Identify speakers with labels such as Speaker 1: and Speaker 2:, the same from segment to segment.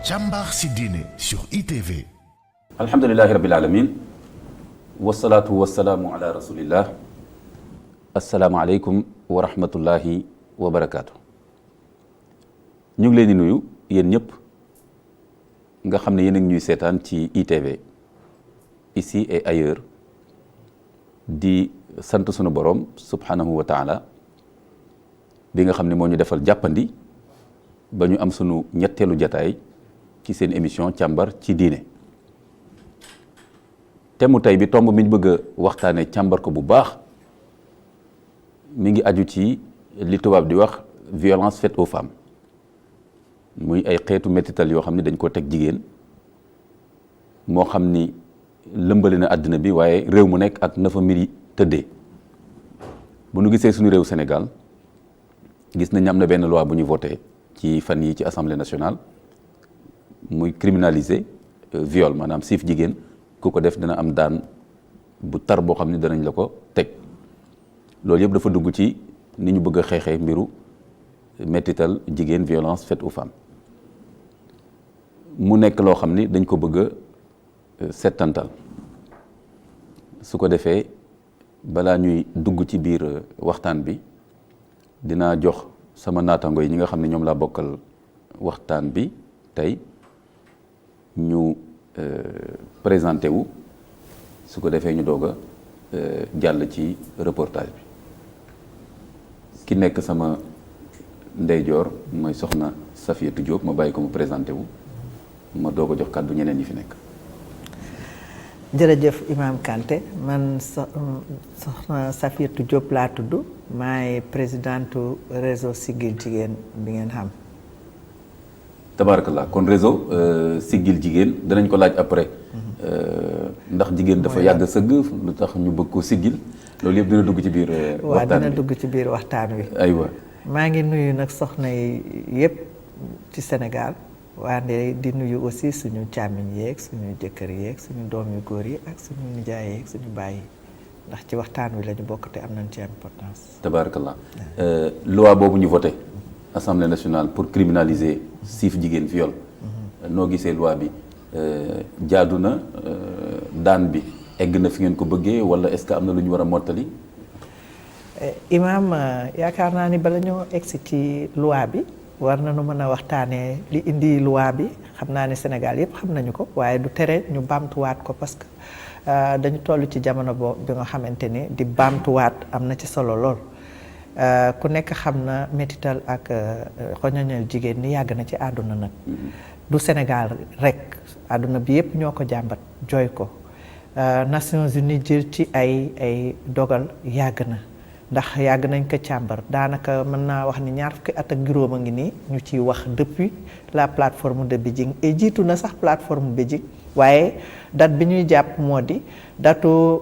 Speaker 1: Càmbar si diine sur ITV.
Speaker 2: alhamdulillahi rabbil alamin wasalaatu wasalaamu ala rasulillah. asalaamualeykum wa rahmatullahi wa barakaatu. ñu ngi leen di nuyu yéen ñëpp nga xam ne yéen a ngi ñuy seetaan ci ITV ici et ailleurs di sant sunu borom subhanahu wa taala bi nga xam ne moo ñu defal jàppandi ba ñu am sunu ñetteelu jataay ci seen émission càmbar ci diine. thème tey bi tomb mi ñu bëgg a waxtaane càmbar ko bu baax mi ngi aju ci li tubaab di wax violence faite aux femmes, muy ay xeetu mettital yoo xam ne dañ koo teg jigéen moo xam ni lëmbale na àddina bi waaye réew mu nekk ak na fa mbir yi tëddee. bu nu gisee suñu réew Sénégal gis nañ am na benn loi bu ñu voté ci fan yi ci assemblée nationale muy criminaliser viol, maanaam siif jigéen ku ko def dina am daan bu tar boo xam ne danañ la ko teg. loolu yëpp dafa dugg ci ni ñu bëgg a xeexee mbiru mettital jigéen, violence faite aux femmes. mu nekk loo xam ni dañ ko bëgg a settantal. su ko defee balaa ñuy dugg ci biir waxtaan bi dinaa jox sama naataango yi ñi nga xam ne ñoom laa bokkal waxtaan bi tey ñu présenté wu su ko defee ñu doog a jàll ci reportage bi. ki nekk sama ndeyjoor mooy soxna Safiatou Diop, ma bàyyi ko mu présenté wu ma doog a jox kàddu ñeneen ñi fi nekk.
Speaker 3: jërëjëf Imam Kanté, man soxna Safiatou Diop laa tudd, maay présidente réseau Siggil Jigéen bi ngeen xam.
Speaker 2: tabarakallah, kon réseau Siggil Jigéen danañ ko laaj après ndax jigéen dafa yàgg sëgg lu tax ñu bëgg ko siggil, loolu yëpp dina dugg ci biir waxtaan bi.
Speaker 3: dina dugg ci biir waxtaan wi.
Speaker 2: aywa
Speaker 3: maa ngi nuyu nag soxna yi yëpp ci Sénégal, waande di nuyu aussi suñu càmmiñ yeeg suñu jëkkër yeeg suñu doom yu góor yi ak suñu nijaay yeeg suñu baay yi, ndax ci waxtaan wi la ñu bokk te am nañ ci importance.
Speaker 2: tabarakallah, loi boobu ñu voté assemblée nationale pour criminaliser siif jigéen, viol, noo gisee loi bi jaadu na, daan bi egg na fi ngeen ko bëggee wala est-ce que am na lu ñu war a mottali?
Speaker 3: Imaam, yaakaar naa ni bala ñoo egsi ci loi bi war nañu mën a waxtaanee li indi loi bi. xam naa ne Sénégal yëpp xam nañu ko, waaye du tere ñu baamtuwaat ko parce que dañu toll ci jamono bi nga xamante ni di baamtuwaat am na ci solo lool. ku nekk xam na métital ak xoñoñal jigéen ni yàgg na ci àdduna nag. du Sénégal rek, àdduna bi yëpp ñoo ko jàmbat jooy ko. Nations Unies jël ci ay dogal yàgg na, ndax yàgg nañ ko càmbar. daanaka mën naa wax ni ñaar fukki at ak juróom a ngi nii ñu ciy wax depuis la plateforme de Beijing, et jiitu na sax plateforme Beijing, waaye date bi ñuy jàpp moo di datu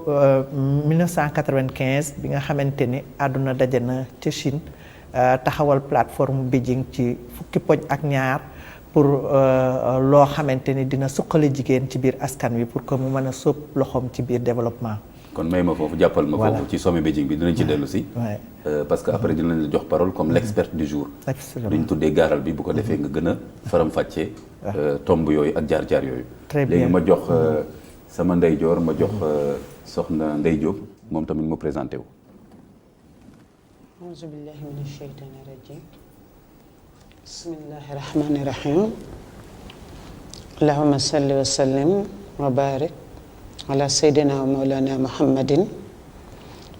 Speaker 3: 1995 bi nga xamante ni àdduna daje na ca Chine taxawal plateforme Beijing ci fukki poñ ak ñaar pour loo xamante ni dina suqali jigéen ci biir askan wi pour que mu mën a sóob loxoom ci biir développement.
Speaker 2: kon may ma foofu, jàppal ma foofu ci sommet Beijing bi dinañ ci dellu si. parce que après dinañ la jox parole comme l'expert du jour. duñ tuddee gaaral bi bu ko defee nga gën a faram-fàccee tomb yooyu ak jaar-jaar yooyu.
Speaker 3: très bien
Speaker 2: léegi ma jox sama ndeyjoor ma jox soxna Ndey Diop moom tamit mu présenté wu.
Speaker 4: auzu billahi mina sheytaani rajim. bismillahi rahmani rahim. allahumma salli wa sallim wa barik ala sayyidina wa mawlana muhammadin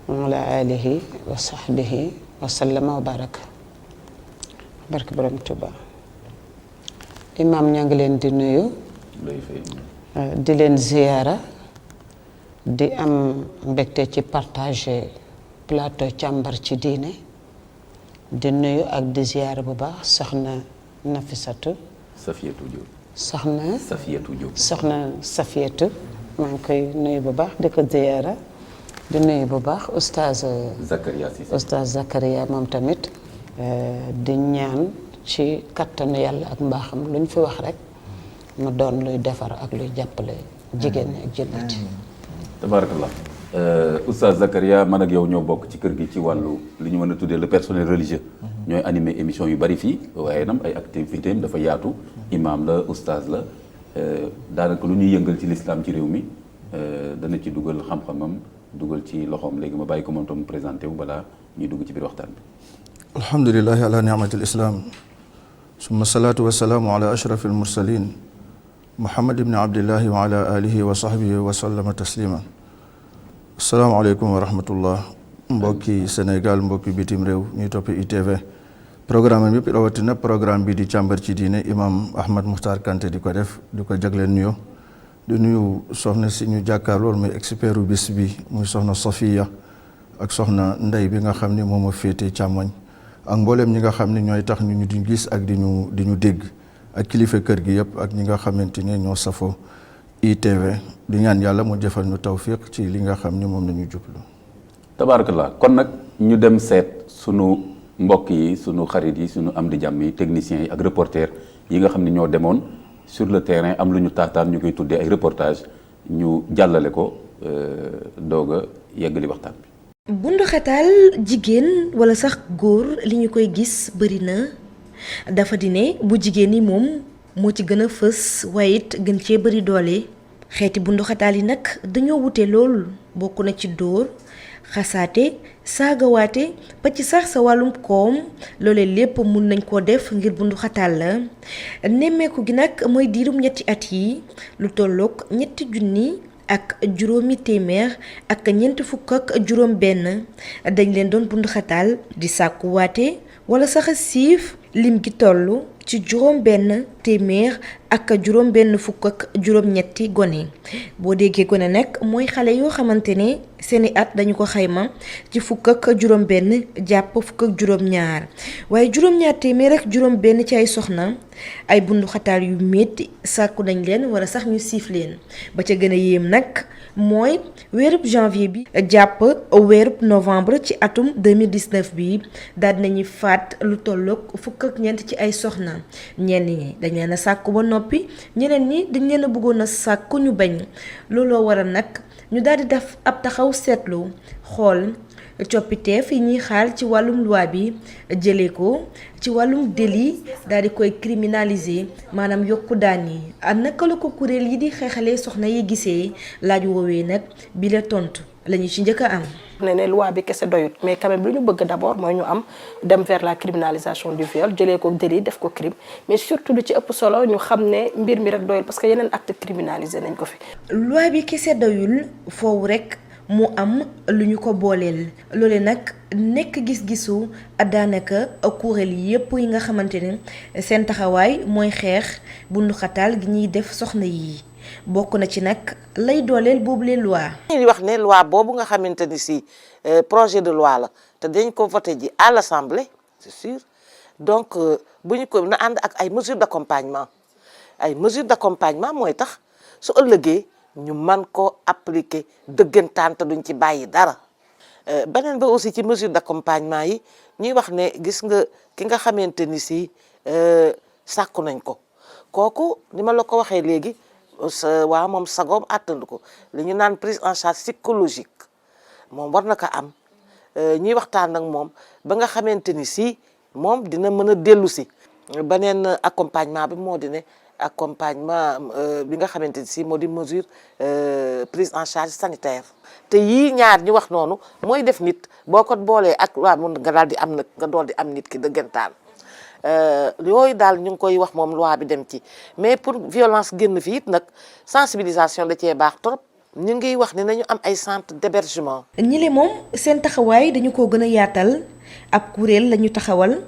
Speaker 4: wa ala alihi wa sahbihi wa sallama wa baraka. barke borom Tuuba. Imam, ñaa ngi leen di nuyu, di leen ziyaara, di am mbégte ci partager plateau càmbar ci diine, di nuyu ak di ziyaara bu baax soxna Nafisatu
Speaker 2: Safiatou Diop.
Speaker 4: soxna
Speaker 2: Safiatou Diop.
Speaker 4: soxna Safiatou, maa ngi koy nuyu bu baax di ko ziyaara, di nuyu bu baax oustaz
Speaker 2: Zakaria Cissé.
Speaker 4: oustaz Zakaria moom tamit, di ñaan ci kattanu yàlla ak mbaaxam lu ñu fi wax rek mu doon luy defar ak luy jàppale jigéen ñi ak jullit.
Speaker 2: tabarakallah, oustaz Zakaria, man ak yow ñoo bokk ci kër gi ci wàllu li ñu mën a tuddee le personnel religieux. ñooy animé émission yu bari fii waaye nam ay activité am dafa yaatu imam la oustaz la daanaka lu ñuy yëngal ci l'islam ci réew mi dana ci dugal xam-xamam dugal ci loxoom léegi ma bàyyi ko moom tam présenté wu balaa ñuy dugg ci biir waxtaan bi.
Speaker 5: alhamdulillahi ala ni'matil islam summa salaatu wa salaamu ala ashrafil mursalin muhammad ibni abdillahi wa ala alihi wa sahbihi wa sallama tasliman. asalaamaaleykum wa rahmatullah mbokki Sénégal mbokki bitim réew ñuy topp ITV programme bi rawatina programme bi di càmbar ci diine imam Ahmad Muxtaar Kanté di ko def di ko jagleen nuyo di nuyu soxna si ñu jàkkaar loolu muy expertu bis bi muy soxna Safiya ak soxna Ndey bi nga xam ni moom a féete càmmoñ ak mbooleem ñi nga xam ne ñooy tax ñu di gis ak di ñu dégg ak kilifa kër gi yëpp ak ñi nga xamante ne ñoo safoo ITV di ñaan yàlla mu jëfal ñu tawfiq ci li nga xam ni moom la ñu jublu.
Speaker 2: tabaarakallah kon nag ñu dem seet sunu mbokk yi sunu xarit yi sunu am di jàmm yi techniciens yi ak reporter yi nga xam ne ñoo demoon sur le terrain am lu ñu taataan ñu koy tuddee ay reportage ñu jàllale ko doog a yeggali waxtaan bi.
Speaker 6: bundu xataal jigéen wala sax góor li ñu koy gis bëri na dafa di ne bu jigéen yi moom moo ci gën a fës waaye it gën cee bëri doole xeeti bundu xataal yi nag dañoo wute lool bokk na ci dóor xasaate saagawaate ba ci sax sa wàllum koom loolee lépp mun nañ koo def ngir bundu xataal la nemmeeku gi nag mooy diirum ñetti at yi lu tolloog ñetti junni ak juróomi téeméer ak ñeent fukk ak juróom benn dañ leen doon bundu xataal di sàkkuwaate wala sax siif lim gi toll ci juróom benn téeméer ak juróom benn fukk ak juróom ñetti gone boo déggee gone nag mooy xale yoo xamante ne seeni at dañu ko xayma ci fukk ak juróom benn jàpp fukk ak juróom ñaar waaye juróom ñaar téeméer ak juróom benn ci ay soxna ay bundu xataal yu metti sàkku nañ leen wala sax ñu siif leen ba ca gën a yéem nag mooy weerub janvier bi jàpp weerub novembre ci atum 2019 bi daal dinañuy faat lu tolloog fukk ak ñeent ci ay soxna ñenn ñi dañ leen a sàkku ba noppi ñeneen ñi dañ leen a bëggoon a sàkku ñu bañ looloo waral nag ñu daal di def ab taxaw seetlu xool coppiteef yi ñuy xaar ci wàllum loi bi jëlee ko ci wàllum délit daal di koy criminaliser maanaam yokku daan yi naka la ko kuréel yi di xeexalee soxna yi gisee laaj woowee nag bi la tontu la ñu ci njëkk a am.
Speaker 7: ne loi bi kese doyut mais quand même lu ñu bëgg d'abord mooy ñu am dem vers la criminalisation du viol jëlee ko délit def ko crime mais surtout lu ci ëpp solo ñu xam ne mbir mi rek doyul parce que yeneen acte criminalisé nañ ko fi.
Speaker 6: loi bi kese doyul foofu rek. mu am lu ñu ko booleel loole nag nekk gis-gisu daanaka kuréel yépp yi nga xamante ne seen taxawaay mooy xeex bundu xataal gi ñuy def soxna yi bokk na ci nag lay dooleel boobule loi.
Speaker 8: ñuy wax ne loi boobu nga xamante ni si projet de loi la te dañ ko voté ji à l'Assemblée c'est sûr donc bu ñu ko na ànd ak ay mesures d'accompagnement mooy tax su ëllëgee. ñu man ko appliquer dëggantaan te duñ ci bàyyi dara beneen ba aussi ci mesure d'accompagnement yi ñuy wax ne gis nga ki nga xamante ni si sàkku nañ ko kooku ni ma la ko waxee léegi waa moom sagoom àttandu ko li ñu naan prise en charge psychologique moom war na ko am ñuy waxtaan ak moom ba nga xamante ni si moom dina mën a dellu si beneen accompagnement bi moo di ne accompagnement bi nga xamante ni si moo di mesure prise en charge sanitaire te yii ñaar ñu wax noonu mooy def nit boo ko boolee ak waa mun nga daal di am nag nga dool di am nit ki dëggantaan yooyu daal ñu ngi koy wax moom loi bi dem ci mais pour violence génn fi it nag sensibilisation da cee baax trop ñu ngi wax ne nañu am ay centre d'hébergement.
Speaker 6: ñi moom seen taxawaay dañu ko gën a yaatal ab kuréel lañu taxawal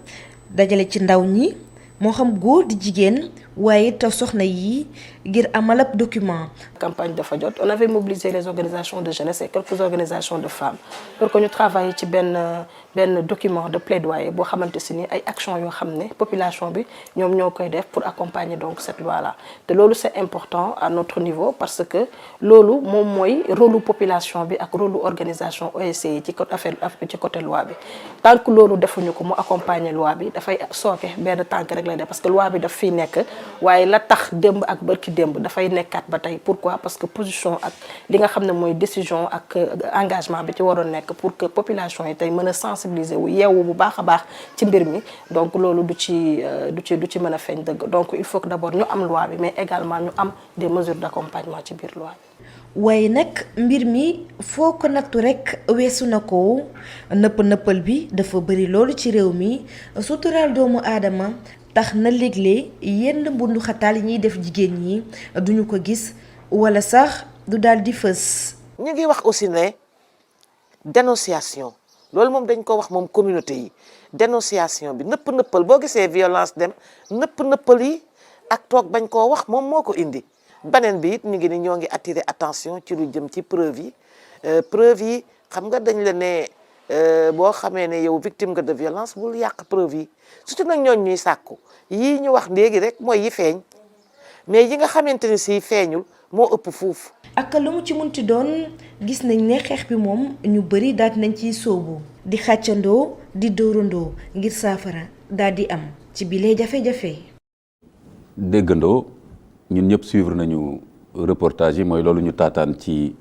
Speaker 6: dajale ci ndaw ñi moo xam góor di jigéen waaye te soxna yi ngir amal ab document.
Speaker 7: campagne dafa jot on avait mobilisé les organisations de jeunesse et quelques organisations de femmes pour que ñu travailler ci benn document de plaidoyer boo xamante si ni ay actions yoo xam ne population bi ñoom ñoo koy def pour accompagner donc cette loi là te loolu c'est important à notre niveau parce que loolu moom mooy rôle population bi ak rôle organisation OSC yi ci côté loi bi tant que loolu defuñu ko mu accompagner loi bi dafay sooke benn tànk rek lay def parce que loi bi daf fiy nekk waaye la tax démb ak bërki démb dafay nekkaat ba tey pourquoi parce que position ak li nga xam ne mooy décision ak engagement bi ci waroon nekk pour que population yi tey mën a sensibiliser wu yeewu bu baax a baax ci mbir mi donc loolu du ci mën a feeñ dëgg donc il faut que d'abord ñu am loi bi mais également ñu am des mesures d'accompagnement ci biir loi bi.
Speaker 6: waaye nag mbir mi foo ko nattu rekk weesu na ko nëppal bi dafa bari loolu ci réew mi suturaal doomu aadama tax na léeg-léeg yenn mbundu xataal yi ñuy def jigéen ñi duñu ko gis walla sax du daal di fës.
Speaker 8: ñu ngi wax aussi ne dénonciation loolu moom dañ ko wax moom communauté yi dénonciation bi nëppal boo gisee violence dem nëppal yi ak toog bañ koo wax moom moo ko indi. beneen bi it ñu ngi ni ñoo ngi attirer attention ci lu jëm ci preuve yi xam nga dañ la ne boo xamee ne yow victime nga de violence bul yàq preuve yi surtout nag ñooñ ñuy sàkku yii ñu wax léegi rek mooy yi feeñ mais yi nga xamante ni si feeñul moo ëpp fuuf.
Speaker 6: ak lu mu ci munti doon gis nañ ne xeex bi moom ñu bari daal nañ ciy sóobu di xàccandoo di dóorandoo ngir saafara daal di am ci bile jafe-jafe.
Speaker 2: déggandoo ñun ñëpp suivre nañu reportage yi mooy loolu ñu taataan ci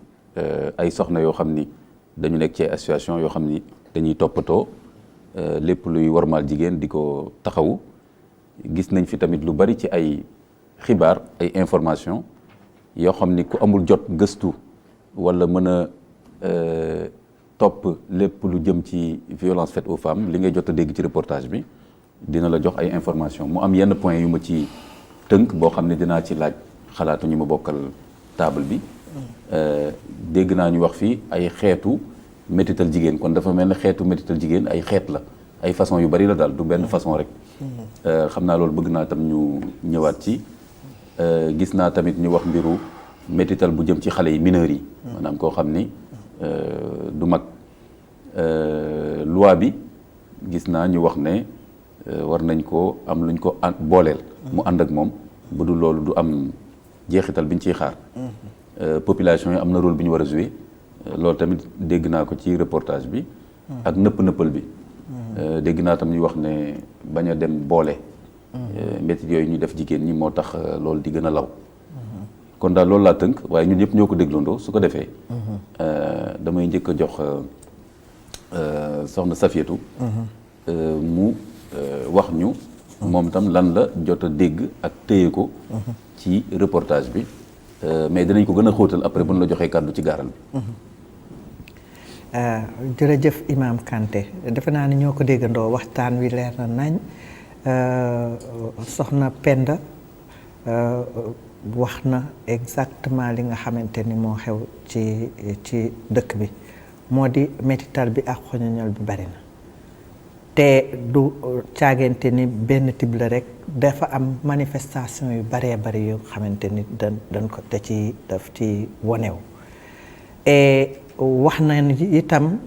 Speaker 2: ay soxna yoo xam ni dañu nekk ci association yoo xam ni dañuy toppatoo lépp luy warmaal jigéen di ko taxawu gis nañ fi tamit lu bari ci ay xibaar ay information yoo xam ni ku amul jot gëstu walla mën a topp lépp lu jëm ci violence faite aux femmes li ngay jot a dégg ci reportage bi dina la jox ay information mu am yenn point yu ma ci tënk boo xam ne dinaa ci laaj xalaatu ñu ma bokkal table bi dégg naa ñu wax fii ay xeetu métital jigéen kon dafa mel ne xeetu métital jigéen ay xeet la ay façon yu bari la daal du benn façon rek xam naa loolu bëgg naa tam ñu ñëwaat ci gis naa tamit ñu wax mbiru métital bu jëm ci xale yi mineurs yi maanaam koo xam ni du mag loi bi gis naa ñu wax ne war nañ ko am luñ ko booleel mu ànd ak moom bu dul loolu du am jeexital bi ñu ciy xaar population yi am na rôle bi ñu war a jouer loolu tamit dégg naa ko ci reportage bi ak nëppal bi dégg naa tam ñu wax ne bañ a dem boole métit yooyu ñu def jigéen ñi moo tax loolu di gën a law kon daal loolu laa tënk waaye ñun ñëpp ñoo ko dégloondoo su ko defee damay njëkk a jox soxna Safiatou mu wax ñu moom tam lan la jot a dégg ak téye ko ci reportage bi mais dinañ ko gën a xóotal après bu ñu la joxee kàddu ci gaaral bi
Speaker 3: jërëjëf Imam Kanté defe naa ni ñoo ko déggandoo waxtaan wi leer na nañ soxna Penda wax na exactement li nga xamante ni moo xew ci dëkk bi moo di métital bi ak xoñoñal bi bari na te du caagante ni benn type la rek dafa am manifestation yu baree bari yu xamante ni dañ ko daf ci wonew et wax na itam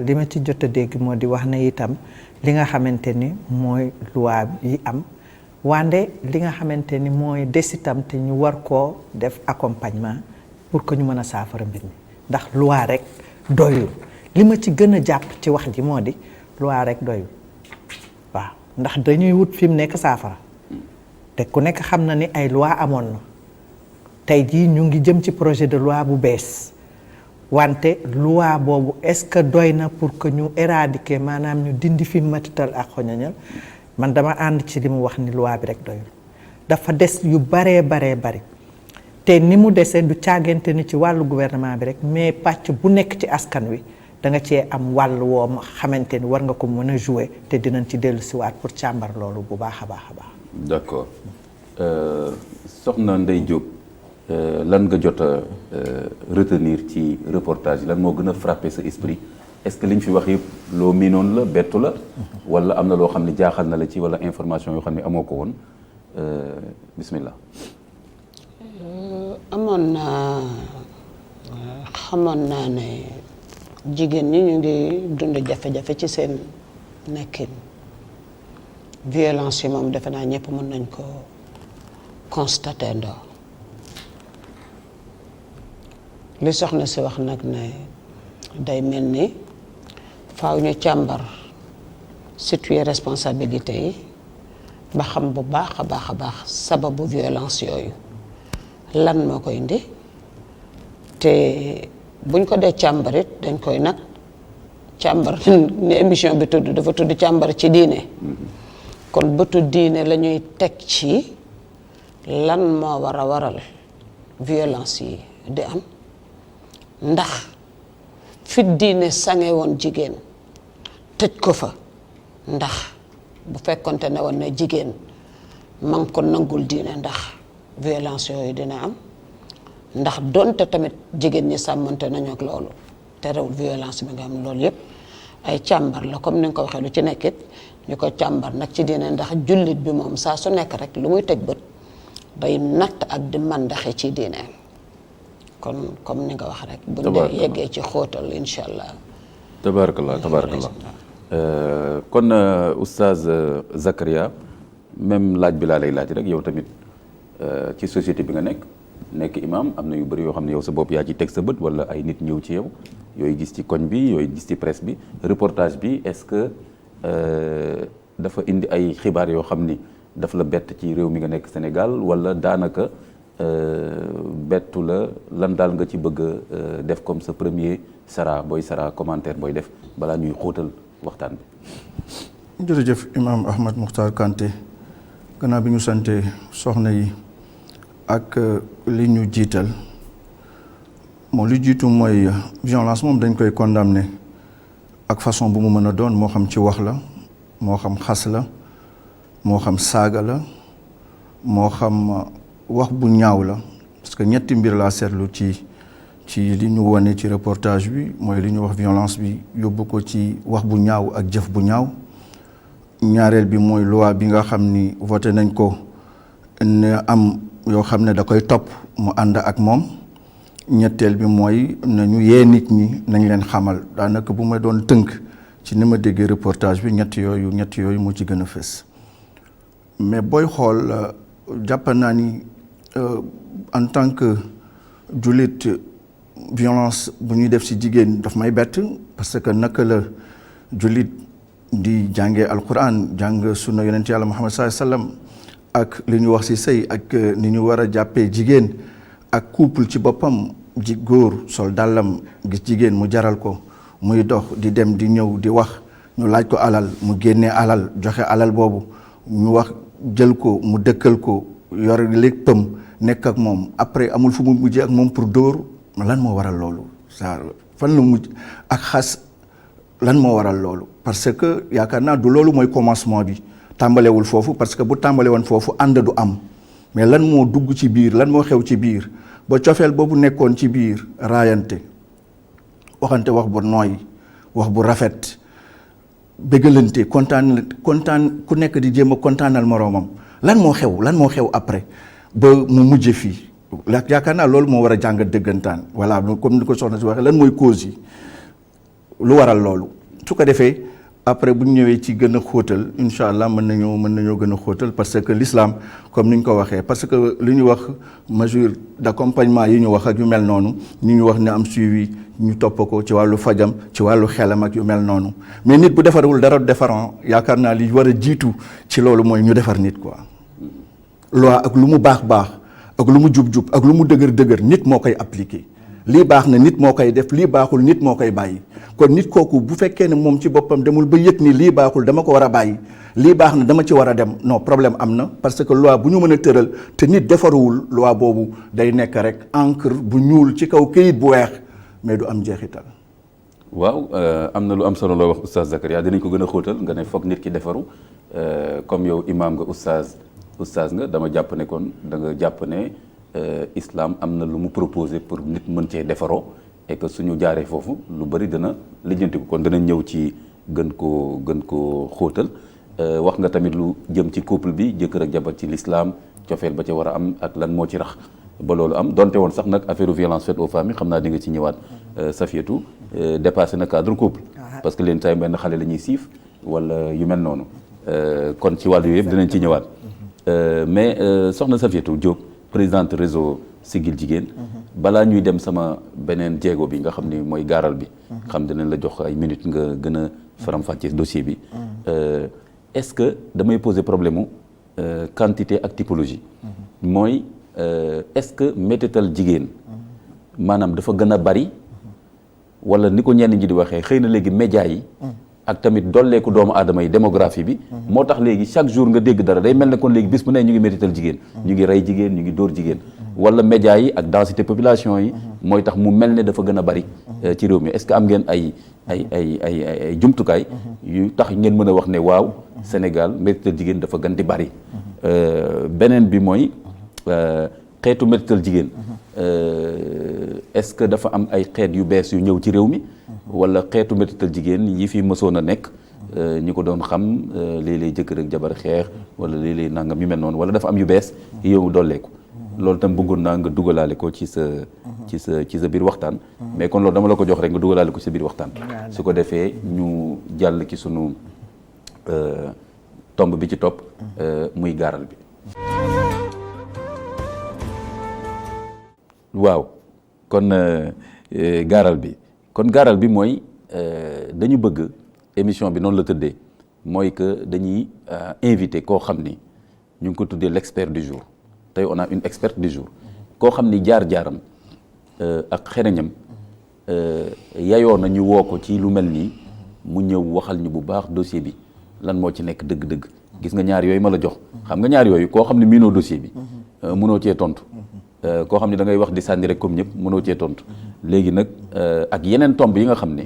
Speaker 3: li ma ci jot a dégg moo di wax na itam li nga xamante ni mooy loi yi am wande li nga xamante ni mooy des itam te ñu war koo def accompagnement pour que ñu mën a saafara mbir mi ndax loi rek doyul li ma ci gën a jàpp ci wax ji moo di loi rek doyul waaw ndax dañuy wut fi mu nekk saafara te ku nekk xam na ni ay loi amoon na tey jii ñu ngi jëm ci projet de loi bu bees wante loi boobu est-ce que doy na pour que ñu éradiquer maanaam ñu dindi fi métital ak xoñoñal man dama ànd ci li mu wax ni loi bi rek doyul dafa des yu baree bari te ni mu desee du càggante ni ci wàllu gouvernement bi rek mais pàcc bu nekk ci askan wi da nga cee am wàll woo xamante ni war nga ko mën a jouer te dinañ ci dellu siwaat pour càmbar loolu bu baax a baax.
Speaker 2: D'accord soxna Ndeye Diop lan nga jot a retenir ci reportage yi lan moo gën a frappé sa esprit est-ce que li ñu fi wax yëpp loo miinoon la bettu la wala am na loo xam ne jaaxal na la ci wala information yoo xam ne amoo ko woon bismillah.
Speaker 4: xamoon naa ne jigéen ñi ñu ngi dund jafe-jafe ci seen nekkin violence yi moom defe naa ñëpp mën nañ ko constater ndoo li soxna si wax nag ne day mel ni faaw ñu càmbar situer responsabilité yi ba xam bu baax a baax sababu violence yooyu lan moo koy indi te buñ ko dee càmbarit dañ koy nag càmbar ni émission bi tudd dafa tudd càmbar ci diine kon bëtu diine la ñuy teg ci lan moo war a waral violence yi di am ndax fi diine sange woon jigéen tëj ko fa ndax bu fekkonte ne woon ne jigéen ma ngi ko nangul diine ndax violence yooyu dina am ndax donte tamit jigéen ñi sàmmante nañu ak loolu terewul violence bi nga am loolu yépp ay càmbar la comme ni nga ko waxee lu ci nekkit ñu ko càmbar nag ci diine ndax jullit bi moom saa su nekk rek lu muy teg bët day natt ak di màndaxe ci diine kon comme ni nga wax rek bu ñu yeggee ci xóotal incha allah.
Speaker 2: tabarakallah kon oustaz Zakaria même laaj bi laa lay laaj rek yow tamit ci société bi nga nekk imam am na yu bëri yoo xam ne yow sa bopp yaa ci teg sa bët wala ay nit ñëw ci yow yooyu gis ci koñ bi yooyu gis ci presse bi reportage bi est-ce que dafa indi ay xibaar yoo xam ni daf la bett ci réew mi nga nekk Sénégal wala daanaka bettu la lan daal nga ci bëgg a def comme sa premier sara commentaire booy def balaa ñuy xóotal waxtaan bi.
Speaker 5: jërëjëf imam Ahmad Mukhtar Kanté gannaaw bi ñu sante soxna yi ak li ñu jiital moom li jiitu mooy violence moom dañ koy condamner ak façon bu mu mën a doon moo xam ci wax la moo xam xas la moo xam saaga la moo xam wax bu ñaaw la parce que ñetti mbir laa seetlu ci li ñu wane ci reportage bi mooy li ñu wax violence bi yóbbu ko ci wax bu ñaaw ak jëf bu ñaaw ñaareel bi mooy loi bi nga xam ni voté nañ ko ne am yoo xam ne da koy topp mu ànd ak moom ñetteel bi mooy nañu yee nit ñi nañ leen xamal daanaka bu ma doon tënk ci ni ma déggee reportage bi ñett yooyu moo ci gën a fës mais booy xool jàpp naa ni en tant que jullit violence bu ñuy def ci jigéen daf may bett parce que naka la jullit di jàngee alquran jàng sunna yonent yàlla Muhammad sallallahu alayhi wasallam ak li ñu wax ci sëy ak ni ñu war a jàppee jigéen ak couple ci boppam góor sol dàllam gis jigéen mu jaral ko muy dox di dem di ñëw di wax ñu laaj ko alal mu génnee alal joxe alal boobu ñu wax jël ko mu dëkkal ko yor léppam nekk ak moom après amul fu mu mujjee ak moom pour dóor lan moo waral loolu saa fan la mujj ak xas lan moo waral loolu parce que yaakaar naa du loolu mooy commencement bi tàmbalewul foofu parce que bu tàmbale woon foofu ànd du am mais lan moo dugg ci biir lan moo xew ci biir ba cofeel boobu nekkoon ci biir raayante waxante wax bu nooy wax bu rafet bëggalante kontaan ku nekk di jéem a kontaanal moroomam lan moo xew après ba mu mujje fii yaakaar naa loolu moo war a jàngat dëggantaan voilà comme ni ko soxna si waxee lan mooy cause yi lu waral loolu su ko defee après bu ñu ñëwee ci gën a xóotal incha allah mën nañoo gën a xóotal parce que l'islam comme ni ñu ko waxee parce que li ñu wax mesure d'accompagnement yi ñu wax ak yu mel noonu ñu wax ne am suivi ñu topp ko ci wàllu fajam ci wàllu xelam ak yu mel noonu mais nit bu defarul dara defaran yaakaar naa li war a jiitu ci loolu mooy ñu defar nit quoi loi ak lu mu baax ak lu mu jub ak lu mu dëgër nit moo koy appliquer lii baax na nit moo koy def lii baaxul nit moo koy bàyyi kon nit kooku bu fekkee ne moom ci boppam demul ba yëg ni lii baaxul dama ko war a bàyyi lii baax na dama ci war a dem non problème am na parce que loi bu ñu mën a tëral te nit defaruwul loi boobu day nekk rek encre bu ñuul ci kaw këyit bu weex mais du am jeexital.
Speaker 2: waaw am na lu am solo loo wax oustaz Zakaria dinañ ko gën a xóotal nga ne foog nit ki defaru comme yow imam nga oustaz nga dama jàpp ne kon da nga jàpp ne islam am na lu mu proposé pour nit mën cee defaroo et que suñu jaaree foofu lu bari dana lijjanti ko kon dana ñëw ci gën koo xóotal wax nga tamit lu jëm ci couple bi jëkkër ak jabar ci l'islam cofeel ba ca war a am ak lan moo ci rax ba loolu am donte woon sax nag affaire violence faite aux femmes yi xam naa di nga ci ñëwaat Safiatou dépassé na cadre couple parce que leen tay benn xale la ñuy siif wala yu mel noonu kon ci wàllu yëpp dinañ ci ñëwaat mais soxna Safiatou Diop présidente réseau Siggil Jigéen balaa ñuy dem sama beneen jéego bi nga xam ni mooy gaaral bi xam dinañ la jox ay minutes nga gën a faram-fàccee dossier bi est-ce que damay poser problème mu quantité ak typologie mooy est-ce que métital jigéen maanaam dafa gën a bari wala ni ko ñenn ñi di waxee xëy na léegi média yi ak tamit dolleeku doomu aadama yi démographie bi moo tax léegi chaque jour nga dégg dara day mel ne kon léegi bis bu ne ñu ngi métital jigéen ñu ngi rey jigéen ñu ngi dóor jigéen wala média yi ak densité population yi mooy tax mu mel ne dafa gën a bari ci réew mi est-ce que am ngeen ay jumtukaay yu tax ngeen mën a wax ne waaw Sénégal métital jigéen dafa gën di bari beneen bi mooy xeetu métital jigéen est-ce que dafa am ay xeet yu bees yu ñëw ci réew mi wala xeetu métital jigéen yi fi mësoon a nekk ñi ko doon xam léeg-léeg jëkkër ak jabar xeex wala léeg-léeg nangam yu mel noonu wala dafa am yu bees yow dolleeku loolu tam bëggoon naa nga dugalaale ko ci sa biir waxtaan mais kon loolu dama la ko jox rek nga dugalaale ko ci sa biir waxtaan su ko defee ñu jàll ci sunu tomb bi ci topp muy gaaral bi waaw kon gaaral bi mooy dañu bëgg émission bi noonu la tëddee mooy que dañuy invité koo xam ni ñu ngi ko tuddee l'expert du jour tey on a une experte du jour koo xam ni jaar-jaaram ak xereñam yayoo na ñu woo ko ci lu mel nii mu ñëw waxal ñu bu baax dossier bi lan moo ci nekk dëgg-dëgg gis nga ñaar yooyu ma la jox xam nga ñaar yooyu koo xam ne miinoo dossier bi mënoo cee tontu koo xam ne da ngay wax di sànni rek comme ñëpp mënoo cee tontu léegi nag ak yeneen tomb yi nga xam ne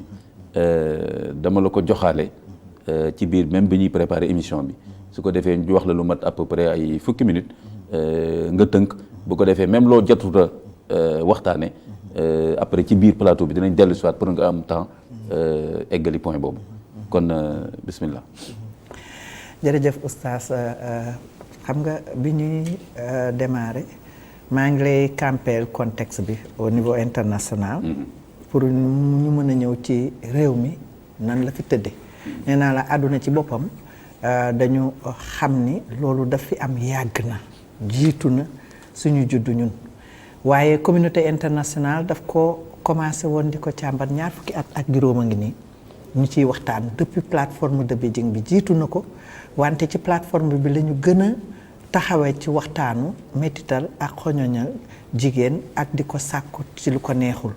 Speaker 2: dama la ko joxaale ci biir même bi ñuy préparer émission bi su ko defee ñu wax la lu mat à peu près ay fukki minutes nga tënk bu ko defee même loo jotuta waxtaane après ci biir plateau bi dinañ dellu soit pour nga am temps eggali point boobu kon bismillah.
Speaker 3: jërëjëf oustaz xam nga bi ñuy démarrer maa ngi lay campeel contexte bi au niveau international pour ñu mën a ñëw ci réew mi nan la fi tëdde nee naa la àdduna ci boppam dañu xam ni loolu daf fi am yàgg na jiitu na suñu juddu ñun waaye communauté internationale daf ko commencé woon di ko càmbar ñaar fukki at ak juróom a ngi nii ñu ciy waxtaan depuis plateforme de Beijing bi jiitu na ko wante ci plateforme bi la ñu gën a taxawee ci waxtaanu métital ak xoñoñal jigéen ak di ko sàkku ci lu ko neexul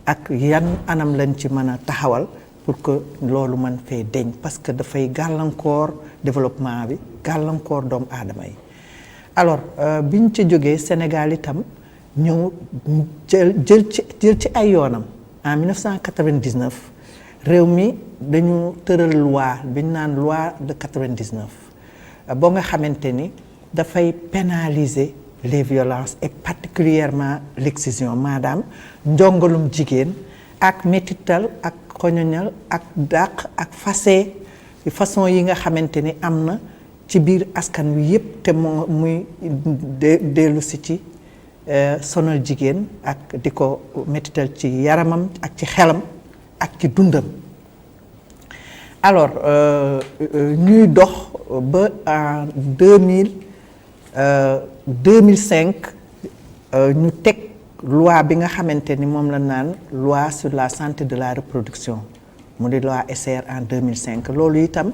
Speaker 3: ak yan anam lañ ci mën a taxawal pour que loolu mën fee deñ parce que dafay gàllankoor développement bi gàllankoor doomu aadama yi alors biñ ci jógee Sénégal itam ñëw jël ci ay yoonam en 1999 réew mi dañu tëral loi bi ñu naan loi de 99 boo nga xamante ni dafay pénaliser les violences et particulièrement l'excision maanaam njongalum jigéen ak métital ak xoñoñal ak dàq ak façon yi nga xamante ni am na ci biir askan wi yépp te moo muy dellu si ci sonal jigéen ak di ko métital ci yaramam ak ci xelam ak ci dundam alors ñuy dox ba en 2005 ñu teg loi bi nga xamante ni moom la naan loi sur la santé de la reproduction mu di loi SR en 2005 loolu itam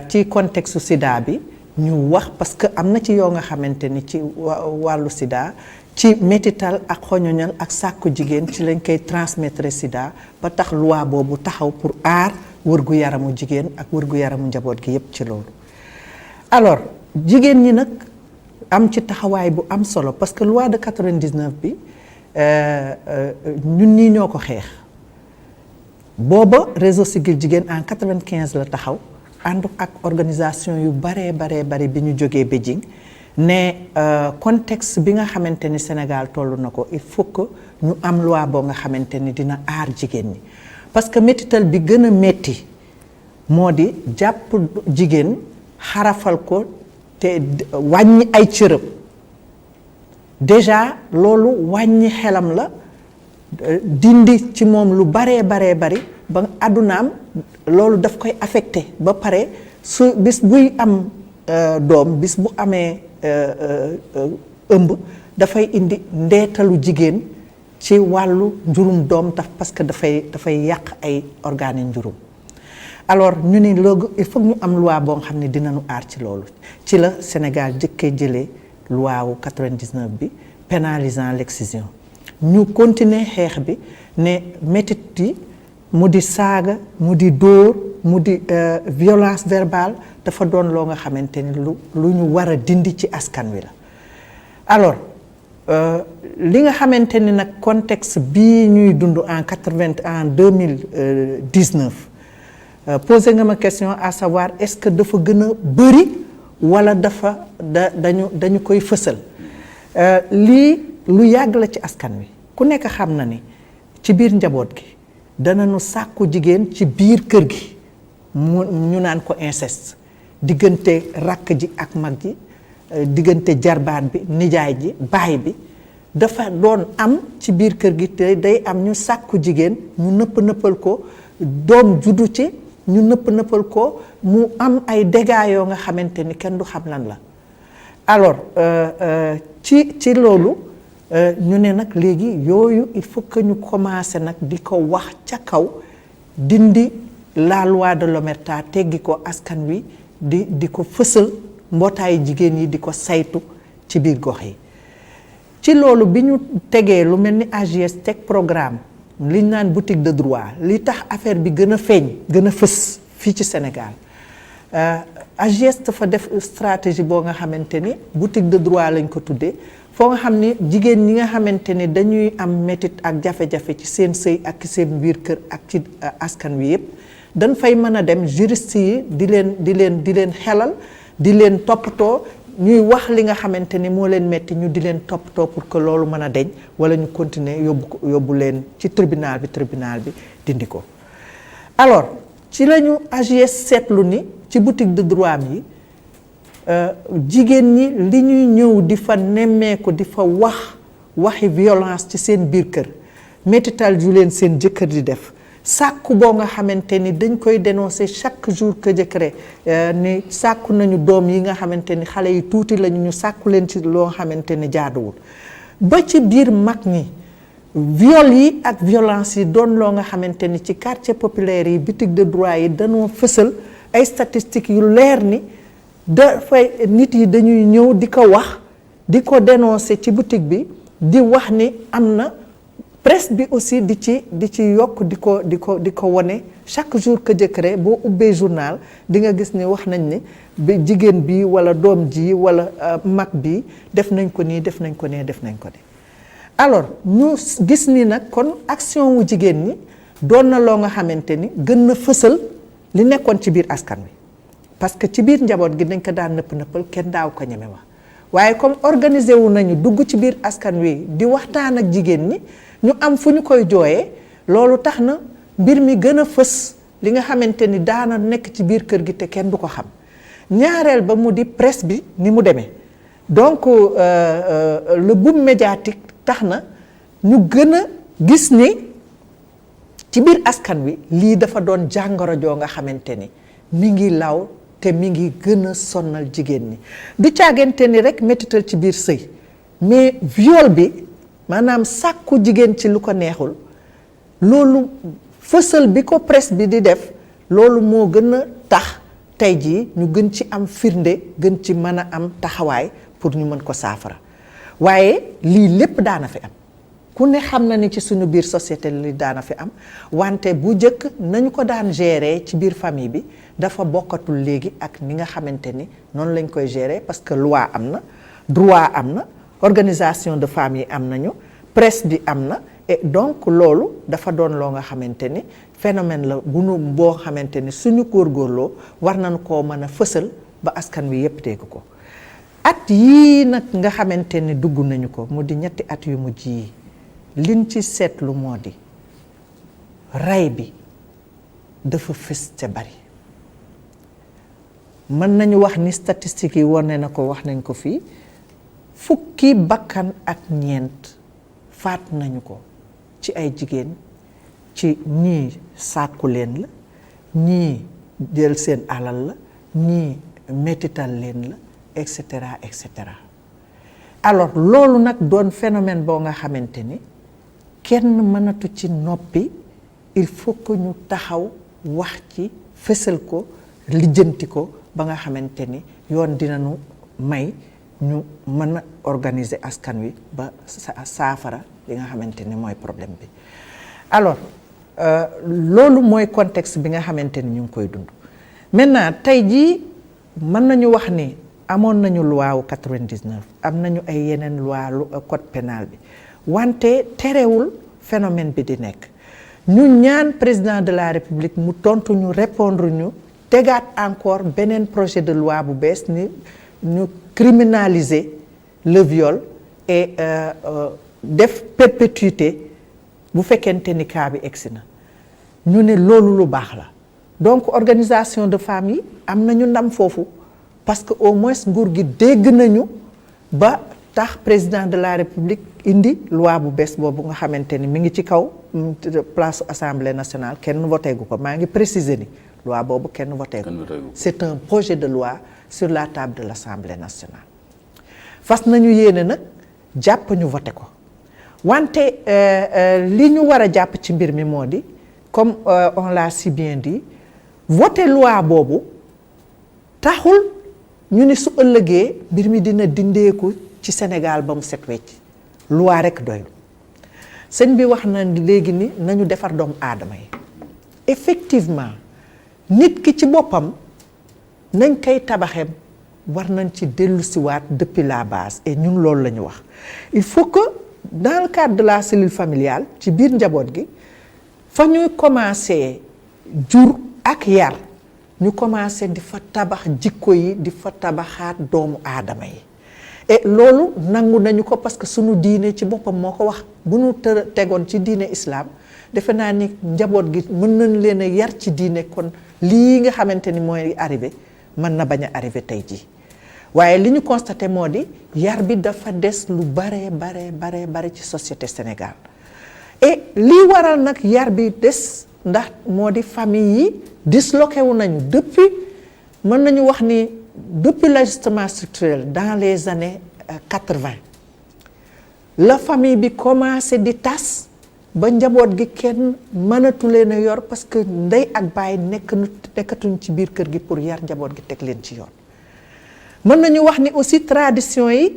Speaker 3: ci contexte sida bi ñu wax parce que am na ci yoo nga xamante ni ci wàllu sida ci métital ak xoñoñal ak sàkku jigéen ci lañ koy transmettre sida ba tax loi boobu taxaw pour aar wërgu yaramu jigéen ak wërgu yaramu njaboot gi yépp ci loolu alors jigéen ñi nag am ci taxawaay bu am solo parce que loi de 99 bi ñun ñii ñoo ko xeex booba réseau Siggil Jigéen en 95 la taxaw ànd ak organisation yu baree bari bi ñu jógee Beijing ne contexte bi nga xamante ni Sénégal toll na ko il faut que ñu am loi boo nga xamante ni dina aar jigéen ñi parce que métital bi gën a metti moo di jàpp jigéen xarafal ko te wàññi ay cërëm déjà loolu wàññi xelam la dindi ci moom lu bari ba àddunaam loolu daf koy affecté ba pare su bis buy am doom bis bu amee ëmb dafay indi ndeetalu jigéen ci wàllu njurum doom taf parce que dafay yàq ay organes njurum alors ñu ni loolu il faut ñu am loi boo xam ne dinañu aar ci loolu ci la Sénégal jëkkee jëlee loi wu 99 bi pénalisant l'excision ñu continuer xeex bi ne métit yi mu di saaga mu di dóor mu di violence verbale dafa doon loo nga xamante ni lu ñu war a dindi ci askan wi la. alors li nga xamante ni nag contexte bii ñuy dund en 2019 posé nga ma question à savoir est-ce que dafa gën a bëri wala dañu koy fësal lii lu yàgg la ci askan wi ku nekk xam na ni ci biir njaboot gi danañu sàkku jigéen ci biir kër gi ñu naan ko inceste diggante rakk ji ak mag ji diggante jarbaat bi nijaay ji baay bi dafa doon am ci biir kër gi te day am ñu sàkku jigéen ñu nëppal ko doom juddu ci ñu nëppal ko mu am ay dégâts yoo nga xamante ni kenn du xam lan la. alors ci loolu ñu ne nag léegi yooyu il faut que ñu commencer nag di ko wax ca kaw dindi la loi de l'omerta teggi ko askan wi di ko fësal mbootaayu jigéen yi di ko saytu ci biir gox yi. ci loolu bi ñu tegee lu mel ni AJS teg programme li ñu naan boutique de droit li tax affaire bi gën a feeñ gën a fës fii ci Sénégal AJS dafa def stratégie boo nga xamante ni boutique de droit lañ ko tuddee foo nga xam ni jigéen ñi nga xamante ni dañuy am métit ak jafe-jafe ci seen sëy ak ci seen biir kër ak ci askan wi yépp dañ fay mën a dem juriste yi di leen xelal di leen toppatoo ñuy wax li nga xamante ni moo leen metti ñu di leen toppatoo pour que loolu mën a deñ wala ñu continuer yóbbu leen ci tribunal bi dindi ko. alors ci lañu AJS seetlu ni ci boutique de droit yi jigéen ñi li ñuy ñëw di fa nemmeeku di fa waxi violence ci seen biir kër mettital ju leen seen jëkkër di def sàkku boo nga xamante ni dañ koy dénoncer chaque jour que jëkkëre ni sàkku nañu doom yi nga xamante ni xale yi tuuti lañu ñu sàkku leen ci loo xamante ni jaaduwul ba ci biir mag ñi viol yi ak violence yi doon loo nga xamante ni ci quartier populaire yi boutique de droit yi dañoo fësal ay statistiques yu leer ni dafay nit yi dañuy ñëw di ko wax di ko dénoncer ci boutique bi di wax ni am na presse bi aussi di ci yokk di ko wone chaque jour que jëkkëre boo ubbee journal di nga gis ni wax nañ ni bi jigéen bi wala doom ji wala mag bi def nañ ko nii def nañ ko nee def nañ ko nii. alors ñu gis ni nag kon action wu jigéen ñi doon na loo nga xamante ni gën na fësal li nekkoon ci biir askan wi parce que ci biir njaboot gi dañ ko daan nëppal kenn daaw ko ñeme wax waaye comme organisé wu nañu dugg ci biir askan wi di waxtaan ak jigéen ñi ñu am fu ñu koy jooyee loolu tax na mbir mi gën a fës li nga xamante ni daana nekk ci biir kër gi te kenn du ko xam ñaareel ba mu di presse bi ni mu demee donc le boom médiatique tax na ñu gën a gis ni ci biir askan wi lii dafa doon jàngoro joo nga xamante ni mi ngi law te mi ngi gën a sonnal jigéen ñi du caagante ni rek mettital ci biir sëy mais viol bi maanaam sàkku jigéen ci lu ko neexul loolu fësal bi ko presse bi di def loolu moo gën a tax tey jii ñu gën ci am firnde gën ci mën a am taxawaay pour ñu mën ko saafara waaye lii lépp daana fi am ku ne xam na ni ci suñu biir société li daana fi am wante bu njëkk nañu ko daan gérer ci biir famille bi dafa bokkatul léegi ak ni nga xamante ni noonu lañ koy gérer parce que loi am na droit am na organisation de femmes yi am nañu presse bi am na et donc loolu dafa doon loo nga xamante ni phénomène la bu nu boo xamante ni suñu góorgóorloo war nañu koo mën a fësal ba askan wi yépp dégg ko at yii nag nga xamante ni dugg nañu ko mu di ñetti at yu mujj yi liñ ci seetlu moo di rey bi dafa fës te bari mën nañu wax ni statistiques yi wane na ko wax nañ ko fii fukki bakkan ak ñeent faat nañu ko ci ay jigéen ci ñii sàkku leen la ñii jël seen alal la ñii mettital leen la et cetera et cetera alors loolu nag doon phénomène boo nga xamante ni kenn mënatu ci noppi il faut que ñu taxaw wax ci fësal ko lijjanti ko ba nga xamante ni yoon dinañu may ñu mën a organiser askan wi ba saafara li nga xamante ni mooy problème bi. alors loolu mooy contexte bi nga xamante ni ñu ngi koy dund maintenant tey jii mën nañu wax ni amoon nañu loi wu 99 am nañu ay yeneen loi lu code pénal bi wante terewul phénomène bi di nekk ñu ñaan président de la république mu tontu ñu répondre ñu tegaat encore beneen projet de loi bu bees ni ñu criminaliser le viol et def perpétuité bu fekkente ni cas bi egsi na ñu ne loolu lu baax la donc organisation de femmes yi am nañu ndam foofu parce que au moins nguur gi dégg nañu ba tax président de la république indi loi bu bees boobu nga xamante ni mi ngi ci kaw place assemblée nationale kenn voté gu ko maa ngi préciser ni loi boobu kenn voté gu ko c'est un projet de loi sur la table de l'assemblée nationale fas nañu yéene nag jàpp ñu voté ko wante li ñu war a jàpp ci mbir mi moo di comme on l'a si bien dit voté loi boobu taxul ñu ni su ëllëgee mbir mi dina dindeeku ci Sénégal ba mu set wecc loi rekk doylu sëñ bi wax na léegi ni nañu defar doomu aadama yi effectivement nit ki ci boppam nañ koy tabaxee war nañ ci dellusiwaat depuis la base et ñun loolu la ñu wax il faut que dans le cadre de la cellule familiale ci biir njaboot gi fa ñuy commencer jur ak yar ñu commencer di fa tabax jikko yi di fa tabaxaat doomu aadama yi et loolu nangu nañu ko parce que sunu diine ci boppam moo ko wax bu ñu tegoon ci diine islam defe naa ni njaboot gi mën nañ leen a yar ci diine kon lii nga xamante ni mooy arrivé mën na bañ a arrivé tey jii waaye li ñu constaté moo di yar bi dafa des lu bare ci société Sénégal et lii waral nag yar bi des ndax moo di famille yi disloqué wu nañu depuis mën nañu wax ni depuis l'ajustement structurel dans les années 80 la famille bi commencé di tas ba njaboot gi kenn mënatu leen a yor parce que ndey ak baay nekkatuñ ci biir kër gi pour yar njaboot gi teg leen ci yoon mën nañu wax ni aussi tradition yi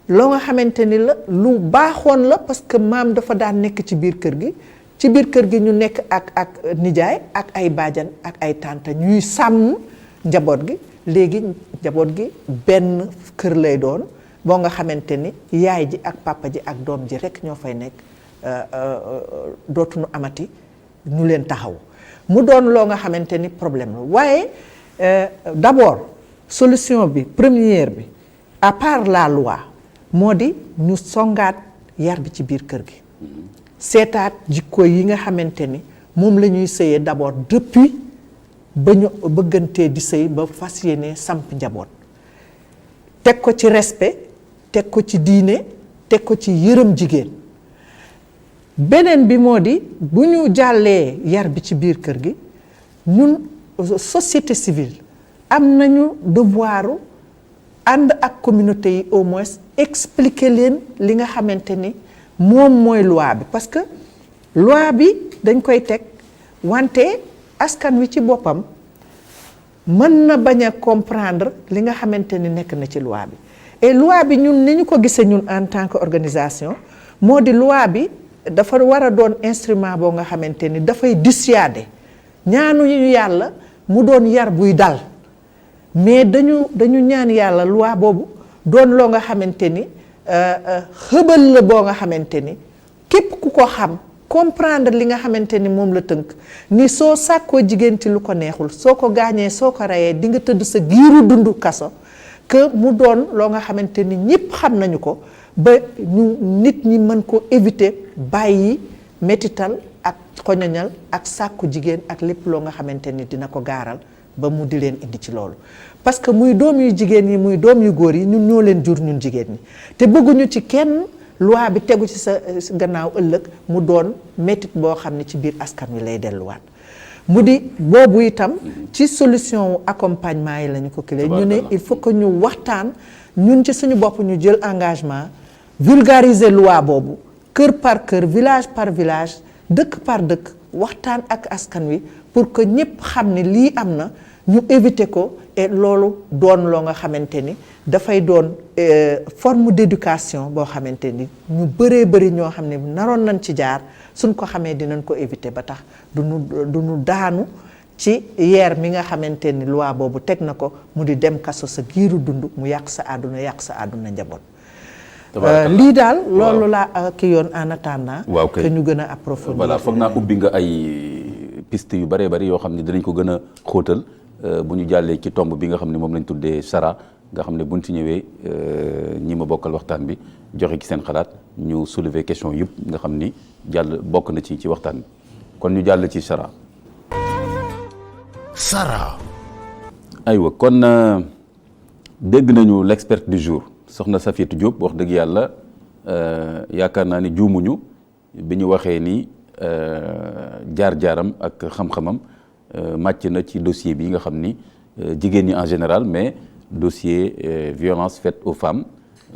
Speaker 3: loo nga xamante ni la lu baaxoon la parce que maam dafa daan nekk ci biir kër gi ñu nekk ak nijaay ak ay baajan ak ay tante ñuy sàmm njaboot gi léegi njaboot gi benn kër lay doon boo nga xamante ni yaay ji ak papa ji ak doom ji rekk ñoo fay nekk dootuñu amati ñu leen taxaw mu doon loo nga xamante ni problème la waaye d'abord solution bi première bi à part la loi moo di ñu songaat yar bi ci biir kër gi seetaat jikko yi nga xamante ni moom la ñuy sëyee d'abord depuis ba ñu bëggantee di sëy ba fas yéene samp njaboot teg ko ci respect teg ko ci diine teg ko ci yërëm jigéen beneen bi moo di bu ñu jàllee yar bi ci biir kër gi ñun société civile am nañu devoiru ànd ak communauté yi au moins expliquer leen li nga xamante ni moom mooy loi bi parce que loi bi dañ koy teg wante askan wi ci boppam mën na bañ a comprendre li nga xamante ni nekk na ci loi bi et loi bi ñun ni ñu ko gisee ñun en tant que organisation moo di loi bi dafa war a doon instrument boo nga xamante ni dafay dissuader ñaanu ñu yàlla mu doon yar buy dal mais dañu ñaan yàlla loi boobu doon loo nga xamante ni xëbal la boo nga xamante ni képp ku ko xam comprendre li nga xamante ni moom la tënk ni soo sàkkoo jigéen ci lu ko neexul soo ko gaañee soo ko reyee di nga tëdd sa giiru dundu kaso que mu doon loo nga xamante ni ñëpp xam nañu ko ba ñu nit ñi mën ko éviter bàyyi métital ak xoñoñal ak sàkku jigéen ak lépp loo nga xamante ni dina ko gaaral ba mu di leen indi ci loolu parce que muy doom yu jigéen yi muy doom yu góor yi ñun ñoo leen jur ñun jigéen ñi te bëgguñu ci kenn loi bi tegu ci sa gannaaw ëllëg mu doon métit boo xam ne ci biir askan wi lay delluwaat mu di boobu itam ci solution accompagnement yi lañu ko clé ñu ne il faut que ñu waxtaan ñun ci suñu bopp ñu jël engagement vulgariser loi boobu kër par kër village par village dëkk par dëkk waxtaan ak askan wi pour que ñëpp xam ne lii am na ñu éviter ko et loolu doon loo nga xamante ni dafay doon forme d'éducation boo xamante ni ñu bëree bëri ñoo xam ne naroon nañ ci jaar suñ ko xamee dinañ ko éviter ba tax du ñu daanu ci yeer mi nga xamante ni loi boobu teg na ko mu di dem kaso sa giiru dund mu yàq sa àdduna njaboot. lii daal loolu laa ki yoon en attendant.
Speaker 2: waaw kay
Speaker 3: que ñu gën a approfondir.
Speaker 2: voilà foog naa ubbi nga ay piste yu bëree bëri yoo xam ne dinañ ko gën a xóotal bu ñu jàllee ci tomb bi nga xam ne moom lañ tuddee Sara nga xam ne buñ ci ñëwee ñi ma bokkal waxtaan bi joxe ci seen xalaat ñu soulever question yëpp nga xam ni jàll bokk na ci waxtaan bi kon ñu jàll ci Sara.
Speaker 1: Sara.
Speaker 2: aywa kon dégg nañu l'expert du jour soxna Safiatou Diop wax dëgg yàlla yaakaar naa ni juumuñu bi ñu waxee ni jaar-jaaram ak xam-xamam màcc na ci dossier bi nga xam ni jigéen ñi en général mais dossier violence faite aux femmes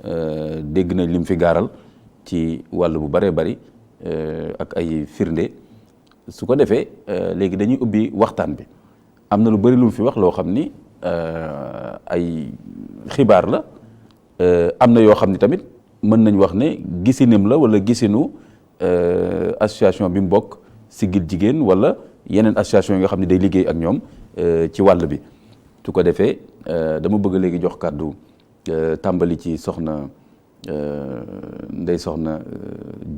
Speaker 2: dégg nañ li mu fi gaaral ci wàll bu bëree bëri ak ay firnde su ko defee léegi dañuy ubbi waxtaan bi am na lu bëri lu mu fi wax loo xam ni ay xibaar la am na yoo xam ni tamit mën nañ wax ne gisinam la wala gisinu association bi mu bokk Siggil Jigéen wala yeneen association yi nga xam ne day liggéey ak ñoom ci wàll bi su ko defee dama bëgg léegi jox kàddu tàmbali ci soxna Ndeye Soxna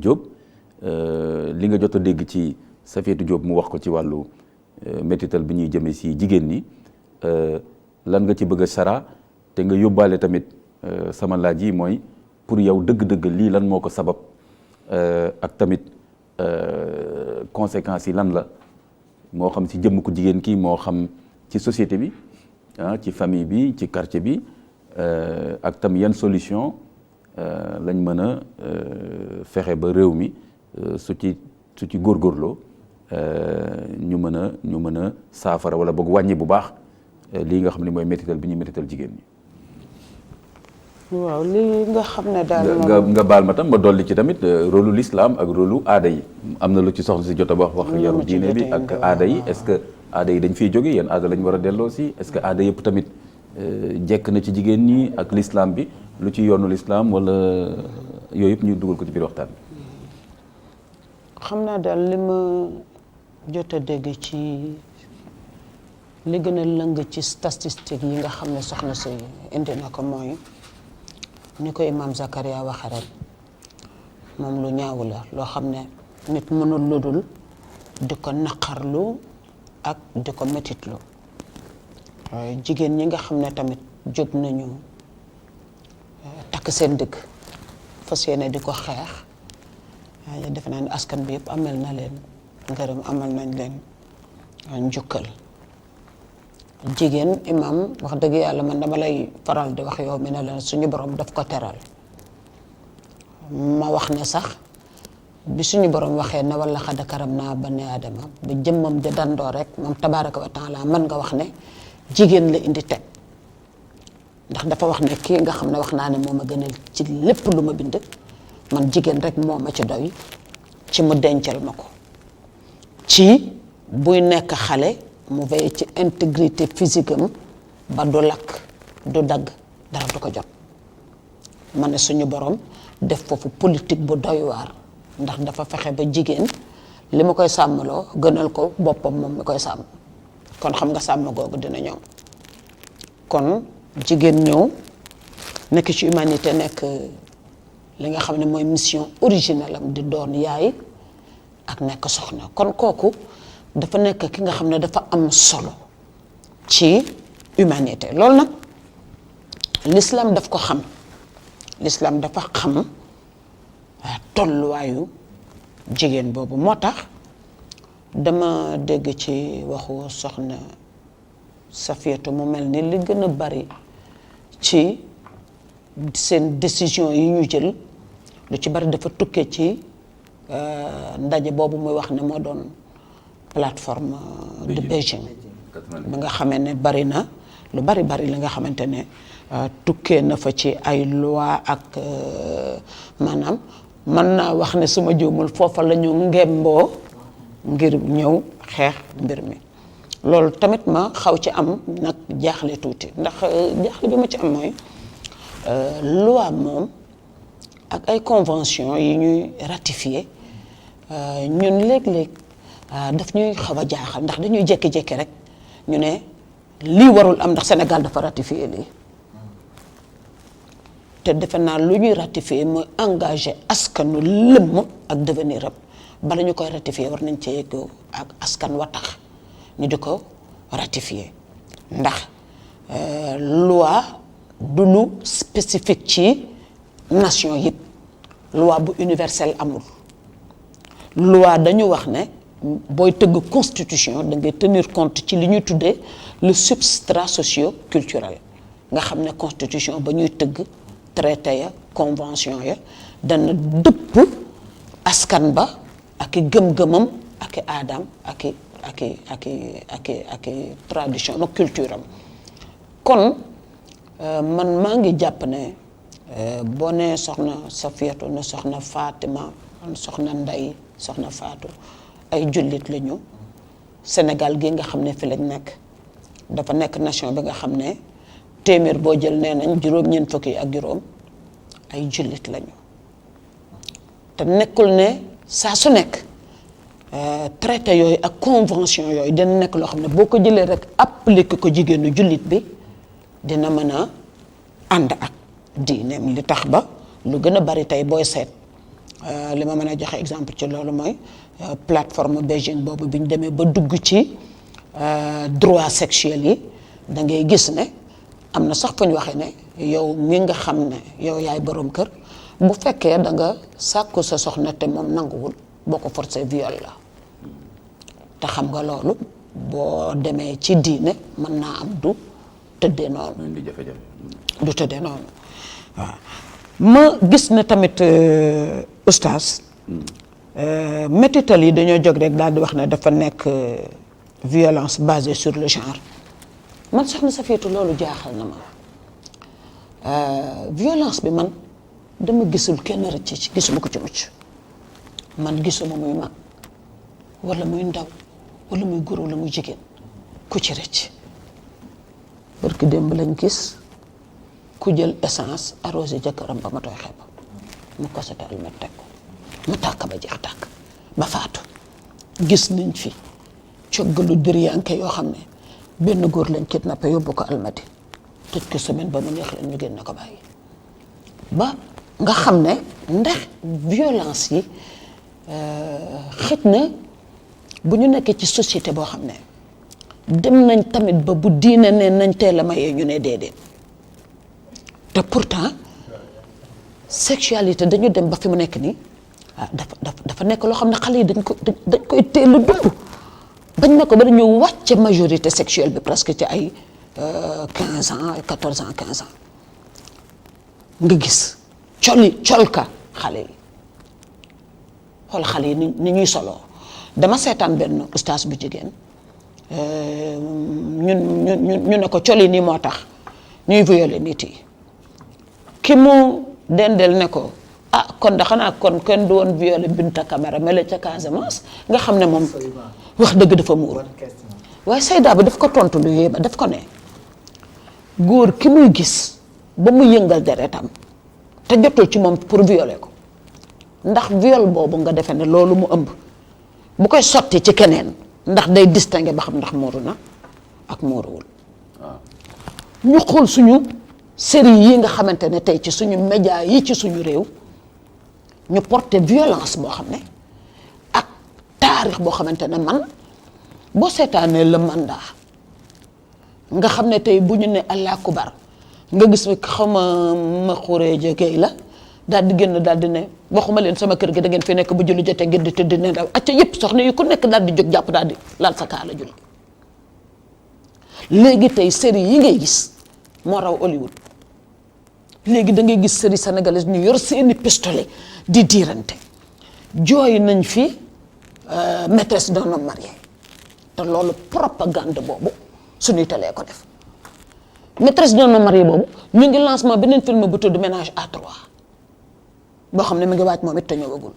Speaker 2: Diop li nga jot a dégg ci Safiatou Diop mu wax ko ci wàllu métital bi ñuy jëmee si jigéen ñi lan nga ci bëgg a Sara te nga yóbbaale tamit sama laaj yi mooy pour yow dëgg-dëgg lii lan moo ko sabab ak tamit conséquences yi lan la moo xam ci jëmm ku jigéen kii moo xam ci société bi ci famille bi ci quartier bi ak tam yan solution lañ mën a fexe ba réew mi su ci góorgóorloo ñu mën a saafara wala boog wàññi bu baax lii nga xam ne mooy métital bi ñuy métital jigéen ñi.
Speaker 4: waaw lii nga xam ne daal
Speaker 2: nga baal ma tam ma dolli ci tamit rôlu l'islam ak rôlu aada yi am na lu ci soxla si jot a wax yaru diine bi ak aada yi est-ce que aada yi dañ fiy jóge yéen aada lañ war a delloo si est-ce que aada yëpp tamit jekk na ci jigéen ñi ak l'islam bi lu ci yoonu l'islam wala yooyu yëpp ñu dugal ko ci biir waxtaan bi.
Speaker 4: xam naa daal li ma jot a dégg ci li gën a lëng ci statistique yi nga xam ne soxna si indi na ko mooy ni ko imam Zakaria waxe rek moom lu ñaaw la loo xam ne nit mënul ludul di ko naqarlu ak di ko metitlu waaye jigéen ñi nga xam ne tamit jóg nañu takk seen dëgg fas yéene di ko xeex waaye defe naa ne askan bi yëpp amel na leen ngërëm amal nañ leen njukkal jigéen imam wax dëgg yàlla man dama lay faral di wax yow mi ne leen suñu borom daf ko teral ma wax ne sax bi suñu borom waxee ne wala xad karam naa bani aadama ba jëmmam di dandoo rek moom tabaaraka wa taala man nga wax ne jigéen la indi teg ndax dafa wax ne kii nga xam ne wax naa ne moo ma gënal ci lépp lu ma bind man jigéen rek moo ma ci doy ci mu dencal ma ko ci buy nekk xale mu veille ci intégrité physique am ba du lakk du dagg dara du ko jot ma ne suñu borom def foofu politique bu doy waar ndax dafa fexe ba jigéen li ma koy sàmmaloo gënal ko boppam moom mi koy sàmm kon xam nga sàmm googu dina ñëw kon jigéen ñëw nekk ci humanité nekk li nga xam ne mooy mission originelle am di doon yaay ak nekk soxna kon kooku dafa nekk ki nga xam ne dafa am solo ci humanité loolu nag l'islam daf ko xam l'islam dafa xam tolluwaayu jigéen boobu moo tax dama dégg ci waxu soxna Safiatou mu mel ni li gën a bari ci seen décision yi ñu jël lu ci bari dafa tukkee ci ndaje boobu muy wax ne moo doon plateforme de Beijing bi nga xamee ne bari na lu bari li nga xamante ne tukkee na fa ci ay loi ak maanaam mën naa wax ne suma juumul foofa la ñu ngemboo ngir ñëw xeex mbir mi loolu tamit ma xaw ci am nag jaaxle tuuti ndax jaaxle bi ma ci am mooy loi moom ak ay convention yi ñuy ratifié ñun léeg-léeg daf ñuy xaw a jaaxal ndax dañuy jékki-jékki rek ñu ne lii warul am ndax Sénégal dafa ratifié lii te defe naa lu ñuy ratifié mooy engagé askanu lëmm ak devenir am bala ñu koy ratifié war nañ cee yëg ak askan wa tax ñu di ko ratifié ndax loi du lu spécifique ci nation yëpp loi bu universelle amul loi dañu wax ne booy tëgg constitution da ngay tenir compte ci li ñuy tuddee le substrat socio-culturel nga xam ne constitution ba ñuy tëgg traité ya convention ya dana dëpp askan ba ak i gëm-gëmam ak i aadaam ak i tradition ak culture am kon man maa ngi jàpp ne boo nee soxna Safiyatu ne soxna Fatima soxna Ndey soxna Faatu ay jullit lañu Sénégal gi nga xam ne fi lañ nekk dafa nekk nation bi nga xam ne téeméer boo jël nee nañ juróom-ñeent fukki ak juróom ay jullit lañu te nekkul ne saa su nekk traité yooyu ak convention yooyu dina nekk loo xam ne boo ko jëlee rek appliqué ko jigéenu jullit bi dina mën a ànd ak diineem li tax ba lu gën a bari tey booy seet li ma mën a joxe exemple ci loolu mooy plateforme Beijing boobu bi ñu demee ba dugg ci droit sexuel yi da ngay gis ne am na sax fu ñu waxee ne yow mi nga xam ne yow yaay borom kër bu fekkee da nga sàkku sa soxna te moom nanguwul boo ko forcé viol la te xam nga loolu boo demee ci diine mën naa am du tëddee noonu du tëddee noonu waaw ma gis ne tamit oustaz métital yi dañoo jóg rek daal di wax ne dafa nekk violence basée sur le genre man soxna Safiyatu loolu jaaxal na ma violence bi man dama gisul kenn rëcc ci gisuma ko ci mucc man gisuma muy mag wala muy ndaw wala muy góor wala muy jigéen ku ci rëcc barki démb lañ gis ku jël essence arrosé jëkkëram ba ma tooy xeeb mu kosete almet teg ko mu tàkk ba jeex tàkk ba faatu gis nañ fi coggalu diriyanke yoo xam ne benn góor lañ kidnappé yóbbu ko almati tëj ko semaine ba mu neex leen ñu génn ko bàyyi ba nga xam ne ndax violence yi xëj na bu ñu nekkee ci société boo xam ne dem nañ tamit ba bu diine ne nañ teel a mayee ñu ne déedéet te pourtant sexualité dañu dem ba fi mu nekk nii dafa nekk loo xam ne xale yi dañ koy teel a dund bañ ne ko ba dañu wàcce majorité sexuelle bi presque ci ay 15 ans 14 ans 15 ans nga gis colka xale yi xool xale yi ni ñuy soloo dama seetaan benn ustaas bu jigéen ñu ne ko col yi nii moo tax ñuy violé nit yi ki mu dendel ne ko kon da xanaa kon kenn du woon violé Binta Camara mele ca Casamance nga xam ne moom wax dëgg dafa muur waaye Seyda bi daf ko tontu lu yéema daf ko ne góor ki muy gis ba mu yëngal deretam te jotul ci moom pour violer ko ndax viol boobu nga defe ne loolu mu ëmb bu koy sotti ci keneen ndax day distinguer ba xam ndax muuru na ak muuruwul ñu xool suñu série yi nga xamante ne tey ci suñu média yi ci suñu réew ñu porté violence boo xam ne ak taarix boo xamante ne man boo seetaanee le mandat nga xam ne tey bu ñu ne Allah kubar nga gis xawma ma xuree jegey la daal di génn daal di ne waxuma leen sama kër gi da ngeen fi nekk bu julli jotee ngeen di tëdd ne daw acca yëpp soxna yi ku nekk daal di jóg jàpp daal di laal sa kaala julli léegi tey série yi ngay gis moo raw Hollywood léegi da ngay gis série sénégalaise ñu yor seeni pistolet di diirante jooy nañ fi maîtresse d'un homme marié te loolu propagande boobu suñuy telee ko def maîtresse d'un homme marié boobu ñu ngi lancement beneen film bu tudd Ménage à trois boo xam ne mi ngi waaj moom it te ñëwagul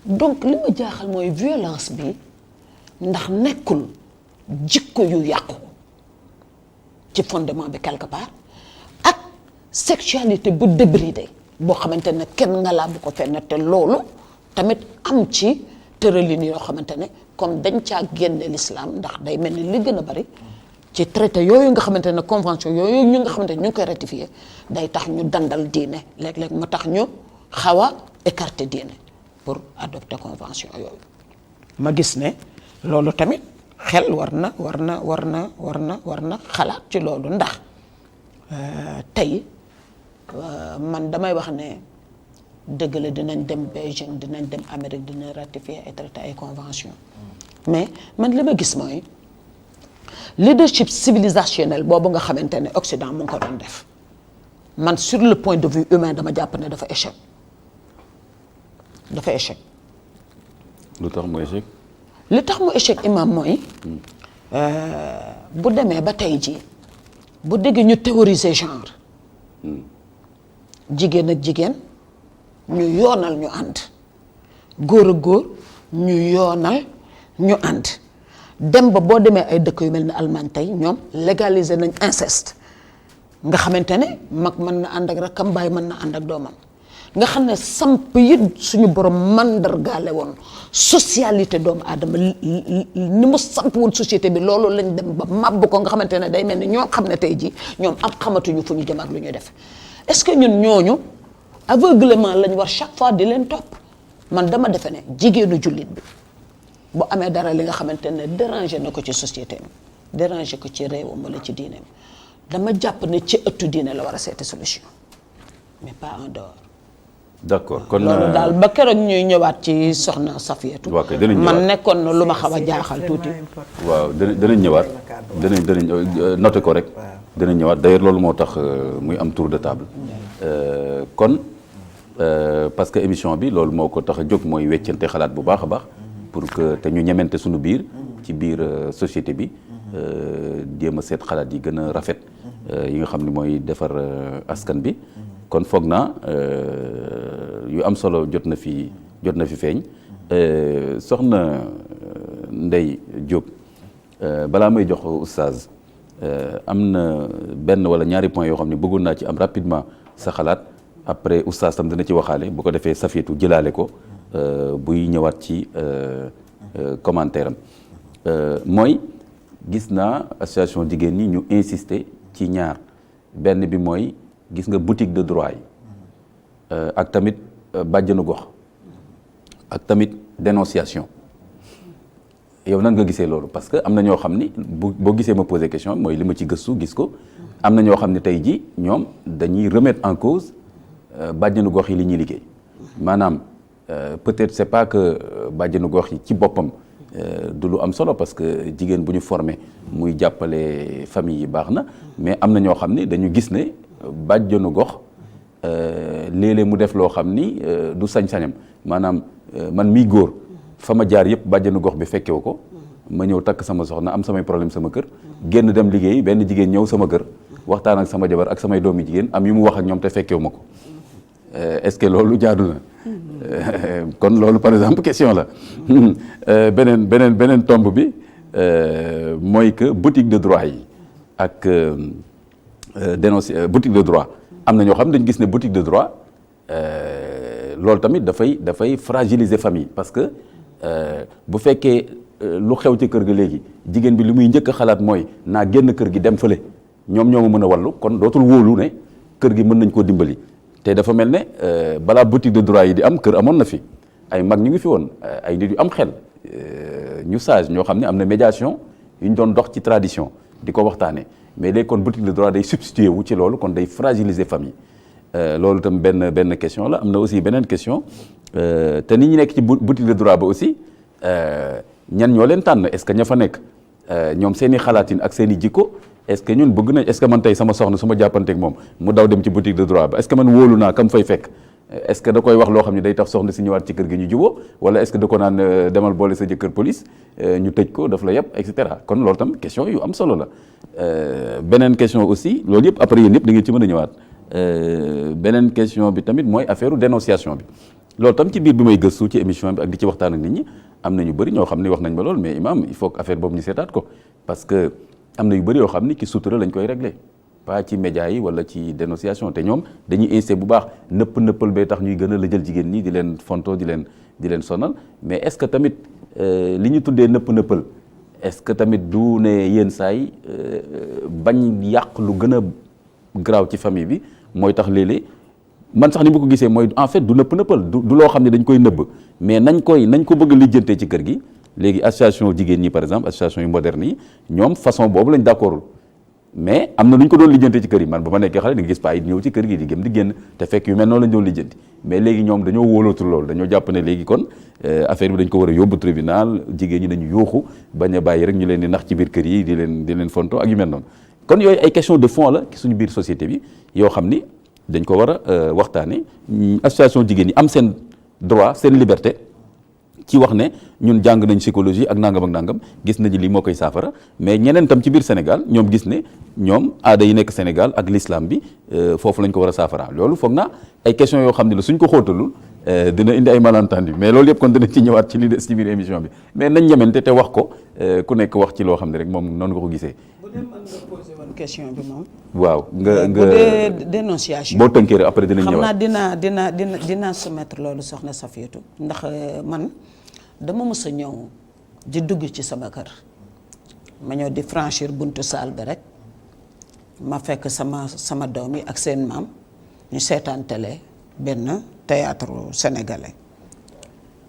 Speaker 4: donc li ma jaaxal mooy violence bi ndax nekkul jikko yu yàqu ci fondement bi quelque part ak sexualité bu débridé boo xamante ne kenn nga laa bu ko fenn te loolu tamit am ci tëralin yoo xamante ne comme dañ caa génne l'islam ndax day mel ni li gën a bari ci traité yooyu nga xamante ne convention yooyu ñu nga xamante ne ñu ngi koy ratifié day tax ñu dandal diine léeg-léeg ma tax ñu xaw a écarter diine pour adopter convention yooyu ma gis ne loolu tamit xel war na xalaat ci loolu ndax tey man damay wax ne dëgg la dinañ dem Beijing dinañ dem Amérique dina ratifier ay traité ay convention mais man li ma gis mooy leadership civilisationnel boobu nga xamante ne Occident mu ngi ko doon def man sur le point de vue humain dama jàpp ne dafa échec
Speaker 2: lu tax mu échec.
Speaker 4: li tax mu échec imam mooy bu demee ba tey ji bu déggee ñu théoriser genre jigéen ak jigéen ñu yoonal ñu ànd góor ak góor ñu yoonal ñu ànd dem ba boo demee ay dëkk yu mel ni Allemagne tey ñoom légaliser nañ inceste nga xamante ne mag mën na ànd ak rakkam baay mën na ànd ak doomam nga xam ne samp yi suñu borom mandargaale woon socialité doomu aadama ni mu samp woon société bi loolu lañ dem ba màbb ko nga xamante ne day mel ni ñoo xam ne tey jii ñoom am xamatuñu fu ñu jëm ak lu ñuy def est-ce que ñun ñooñu aveuglement lañ war chaque fois di leen topp man dama defe ne jigéenu jullit bi bu amee dara li nga xamante ne dérangé na ko ci société am dérangé ko ci réewam wala ci diineem dama jàpp ne ci ëttu diine la war a seeti solution mais pas en dehors.
Speaker 2: d'accord kon
Speaker 4: loolu daal ba keroog ñuy ñëwaat ci soxna Safiatou.
Speaker 2: waaw kay danañ ñëwaat
Speaker 4: man nekkoon na lu ma xaw a jaaxal tuuti.
Speaker 2: waaw danañ ñëwaat danañ noté ko rek. danañ ñëwaat d'ailleurs loolu moo tax muy am tour de table. kon parce que émission bi loolu moo ko tax a jóg mooy weccante xalaat bu baax a baax. pour que te ñu ñemente suñu biir. ci biir société bi. jéem a seet xalaat yi gën a rafet. yi nga xam ne mooy defar askan bi. kon foog naa yu am solo jot na fi feeñ soxna Ndeye Diop balaa may jox oustaz am na benn wala ñaari point yoo xam ne bëggoon naa ci am rapidement sa xalaat après oustaz tam dina ci waxaale bu ko defee Safiatou jëlaale ko buy ñëwaat ci commentaire am mooy gis naa association jigéen ñi ñu insister ci ñaar benn bi mooy gis nga boutique de droit yi ak tamit bàjjanu gox ak tamit dénonciation yow nan nga gisee loolu parce que am na ñoo xam ni boo gisee ma poser question mooy li ma ci gëstu gis ko am na ñoo xam ne tey jii ñoom dañuy remettre en cause bàjjanu gox yi li ñuy liggéey maanaam peut-être c'est pas que bàjjanu gox yi ci boppam du lu am solo parce que jigéen bu ñu formé muy jàppale famille yi baax na mais am na ñoo xam ni dañu gis ne bàjjanu gox léeg-léeg mu def loo xam ni du sañ-sañam maanaam man miy góor fa ma jaar yëpp bàjjanu gox bi fekkewu ko ma ñëw takk sama soxna am samay problème sama kër génn dem liggéey benn jigéen ñëw sama kër waxtaan ak sama jabar ak samay doomi jigéen am yu mu wax ak ñoom te fekkewu ma ko est-ce que loolu jaadu na kon loolu par exemple question la beneen tomb bi mooy que boutique de droit yi ak boutique de droit am na ñoo xam ne dañu gis ne boutique de droit loolu tamit dafay fragiliser famille parce que bu fekkee lu xew ci kër ga léegi jigéen bi li muy njëkk a xalaat mooy naa génn kër gi dem fële ñoom ñoo ma mën a wallu kon dootul wóolu ne kër gi mën nañ koo dimbali te dafa mel ne balaa boutique de droit yi di am kër amoon na fi ay mag ñu ngi fi woon ay nit yu am xel ñu sage ñoo xam ne am na médiation yu ñu doon dox ci tradition di ko waxtaanee mais léegi kon boutique de droit day substitué wu ci loolu kon day fragiliser famille loolu itam benn question la am na aussi beneen question te nit ñi nekk ci boutique de droit ba aussi ñan ñoo leen tànn est-ce que ña fa nekk ñoom seen i xalaatin ak seen i jikko est-ce que ñun bëgg nañ est-ce que man tey sama soxna su ma jàppanteeg moom mu daw dem ci boutique de droit ba est-ce que man wóolu naa kam fay fekk est-ce que da koy wax loo xam ne day tax soxna si ñëwaat ci kër gi ñu juboo wala est-ce que da ko naan demal boole sa jëkkër police ñu tëj ko daf la yëpp et cetera kon loolu tam question yu am solo la beneen question aussi loolu yëpp après yéen yëpp da ngeen ci mën a ñëwaat beneen question bi tamit mooy affaire dénonciation bi loolu tam ci biir bi may gëstu ci émission bi ak di ci waxtaan ak nit ñi am na ñu bëri ñoo xam ne wax nañ ma loolu mais imam il faut que affaire boobu ñu seetaat ko parce que am na yu bëri yoo xam ni ki sutura lañ koy régler pas ci médias yi wala ci dénonciation te ñoom dañuy insisté bu baax nëppal bee tax ñuy gën a la jël jigéen ñi di leen fonto di leen sonal mais est-ce que tamit li ñu tuddee nëppal est-ce que tamit du ne yenn saay bañ yàq lu gën a garaaw ci famille bi mooy tax léeg-léeg man sax ni bu ko gisee mooy en fait du nëppal du loo xam ne dañ koy nëbb mais nañ ko bëgg a lijjantee ci kër gi léegi association jigéen ñi par exemple association yu moderne yi ñoom façon boobu lañ d'accordul mais am na nu ñu ko doon lijjantee ci kër yi man ba ma nekkee xale da nga gis pas yi ñëw ci kër gi di gëm di génn te fekk yu mel noonu lañ doon lijjanti mais léegi ñoom dañoo wóolootul loolu dañoo jàpp ne léegi kon affaire bi dañ ko war a yóbbu tribunal jigéen ñi dañu yuuxu bañ a bàyyi rek ñu leen di nax ci biir kër yi di leen fonto ak yu mel noonu kon yooyu ay question de fond la ci suñu biir société bi yoo xam ni dañ ko war a waxtaane association jigéen ñi am seen droit seen liberté ci wax ne ñun jàng nañ psychologie ak nangam gis nañu lii moo koy saafara mais ñeneen tam ci biir Sénégal ñoom gis ne ñoom aada yi nekk Sénégal ak l'islam bi foofu lañ ko war a saafara loolu foog naa ay questions yoo xam ne la suñ ko xóotalul dina indi ay malentendu mais loolu yëpp kon dina ci ñëwaat ci li des ci biir émission bi mais nañ ñemente te wax ko ku nekk wax ci loo xam ne rek moom noonu nga ko gisee.
Speaker 4: bu dee mën nga posé woon question bi moom.
Speaker 2: waaw nga
Speaker 4: bu dee dénonciation.
Speaker 2: boo tënkee rek après dinañ ñëwaat
Speaker 4: xam naa dinaa soumettre loolu soxna Safiatou ndax man dama mës a ñëw di dugg ci sama kër ma ñëw di franchir buntu saal bi rek ma fekk sama doom yi ak seen maam ñu seetaan télé benn théâtre sénégalais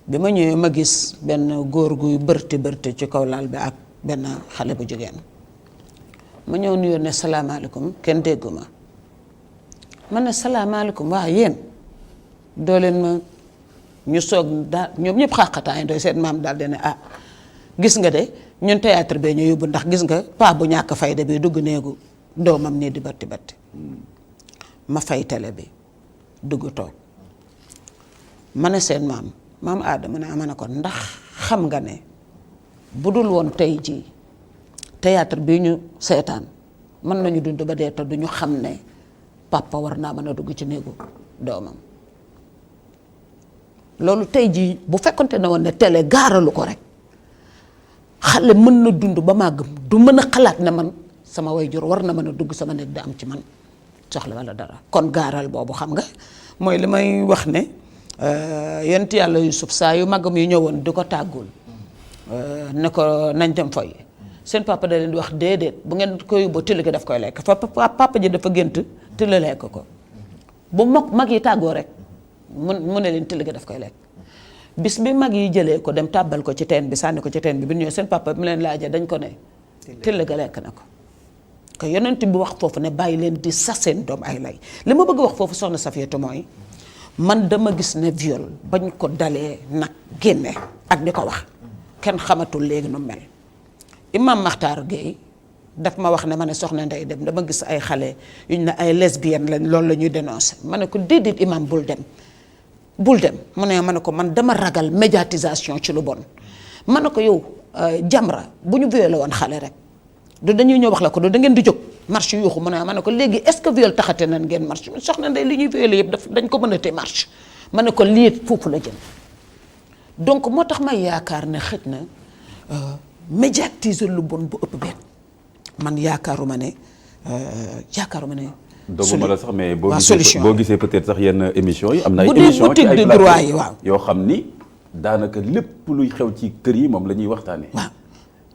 Speaker 4: bi ma ñëwee ma gis benn góor guy bërti ci kaw laal bi ak benn xale bu jigéen ma ñëw nuyoo ne salaamaaleykum kenn dégguma ma ne salaamaaleykum waa yéen doo leen ma ñu soog daal ñoom ñëpp xàqataay doy seen maam daal di ne ah gis nga de ñun théâtre bee ñu yóbbu ndax gis nga paa bu ñàkk fayda bi dugg néegu doomam nii di batti ma fay télé bi dugg toog ma ne seen maam Adama ne ama ne ko ndax xam nga ne bu dul woon tey jii théâtre bii ñu seetaan mën nañu dund ba dee te duñu xam ne papa war naa mën a dugg ci néegu doomam loolu tey jii bu fekkonte ne woon ne télé gaaralu ko rek xale mën na dund ba màgg du mën a xalaat ne man sama waajur war na mën a dugg sama néeg da am ci man soxla wala dara kon gaaral boobu xam nga mooy li may wax ne yonent yàlla Yusuf saa yu magam yu ñëwoon di ko tàggul ne ko nañ dem foy seen papa da leen di wax déedéet bu ngeen ko yóbboo till gi daf koy lekk fa papa ji dafa gént till lekk ko bu mag yi tàggoo rek mu ne leen till gi daf koy lekk bis bi mag yi jëlee ko dem tàbbal ko ci teen bi sànni ko ci teen bi bi ñëwee seen papa bi mu leen laajee dañ ko ne till ga lekk na ko que yonent bi wax foofu ne bàyyi leen di sax seen doom ay lay li ma bëgg wax foofu soxna Safiatou mooy man dama gis ne viol bañ ko dalee nag génne ak di ko wax kenn xamatul léegi nu mel Imam Makhtar Gueye daf ma wax ne ma ne soxna Ndeye dem dama gis ay xale yuñ ne ay lesbiennes lañ loolu la ñuy dénoncé ma ne ko déedéet imam bul dem mu ne ma ne ko man dama ragal médiatisation ci lu bon ma ne ko yow Jamra bu ñu violé woon xale rek du dañuy ñëw wax la ko du da ngeen di jóg marche yuuxu mu ne ma ne ko léegi est-ce que viol taxate nañ ngeen marche soxna Ndeye li ñuy violé yëpp dañ ko mën a te marche ma ne ko lii foofu la jëm donc moo tax may yaakaar ne xëj na médiatiser lu bon bu ëpp benn man yaakaaruma ne
Speaker 2: doguma la sax mais
Speaker 4: solution
Speaker 2: boo gisee peut-être sax yenn émission yi am na ay
Speaker 4: bu dee
Speaker 2: émission ci
Speaker 4: boutique
Speaker 2: ay
Speaker 4: de
Speaker 2: plateau
Speaker 4: droit yi waaw
Speaker 2: yoo xam ni daanaka lépp luy xew ci kër yi moom la ñuy waxtaanee
Speaker 4: waaw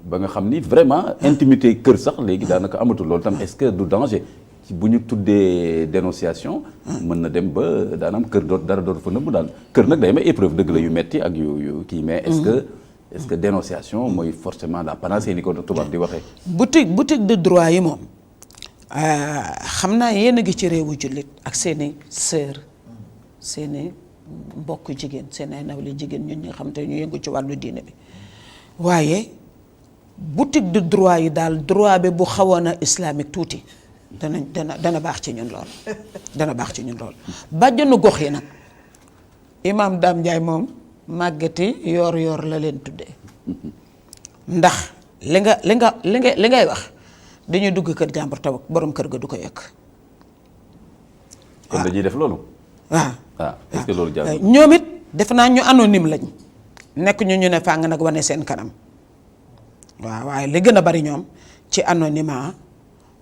Speaker 2: ba nga xam ni vraiment intimité kër sax léegi daanaka amatul loolu tam est-ce que du danger ci bu ñu tuddee dénonciation mën na dem ba daanam kër dara dootu fa nëbbu daal kër nag day may épreuve dëgg la yu metti ak yu kii mais est-ce que dénonciation mooy forcément la panacée ni ko tubaab di waxee
Speaker 4: boutique de droit yi moom xam naa yéen a ngi ci réewu jullit ak seeni sœur seeni mbokk jigéen seen ay nawle jigéen ñun ñi nga xam te ñu yëngu ci wàllu diine bi waaye boutique de droit yi daal droit bi bu xawoon a islamique tuuti dana baax ci ñun lool dana baax ci ñun lool bàjjanu gox yi nag Imam Dame Ndiaye moom màggati yor la leen tuddee ndax li ngay wax dañuy dugg kër jàmbur taw borom kër ga du ko yëg.
Speaker 2: kon dañuy def loolu.
Speaker 4: waaw
Speaker 2: est-ce que loolu jaar
Speaker 4: ñoom it def naa ñu anonyme lañ nekk ñu ne fàng nag wane seen kanam waaw waaye li gën a bari ñoom ci anonymat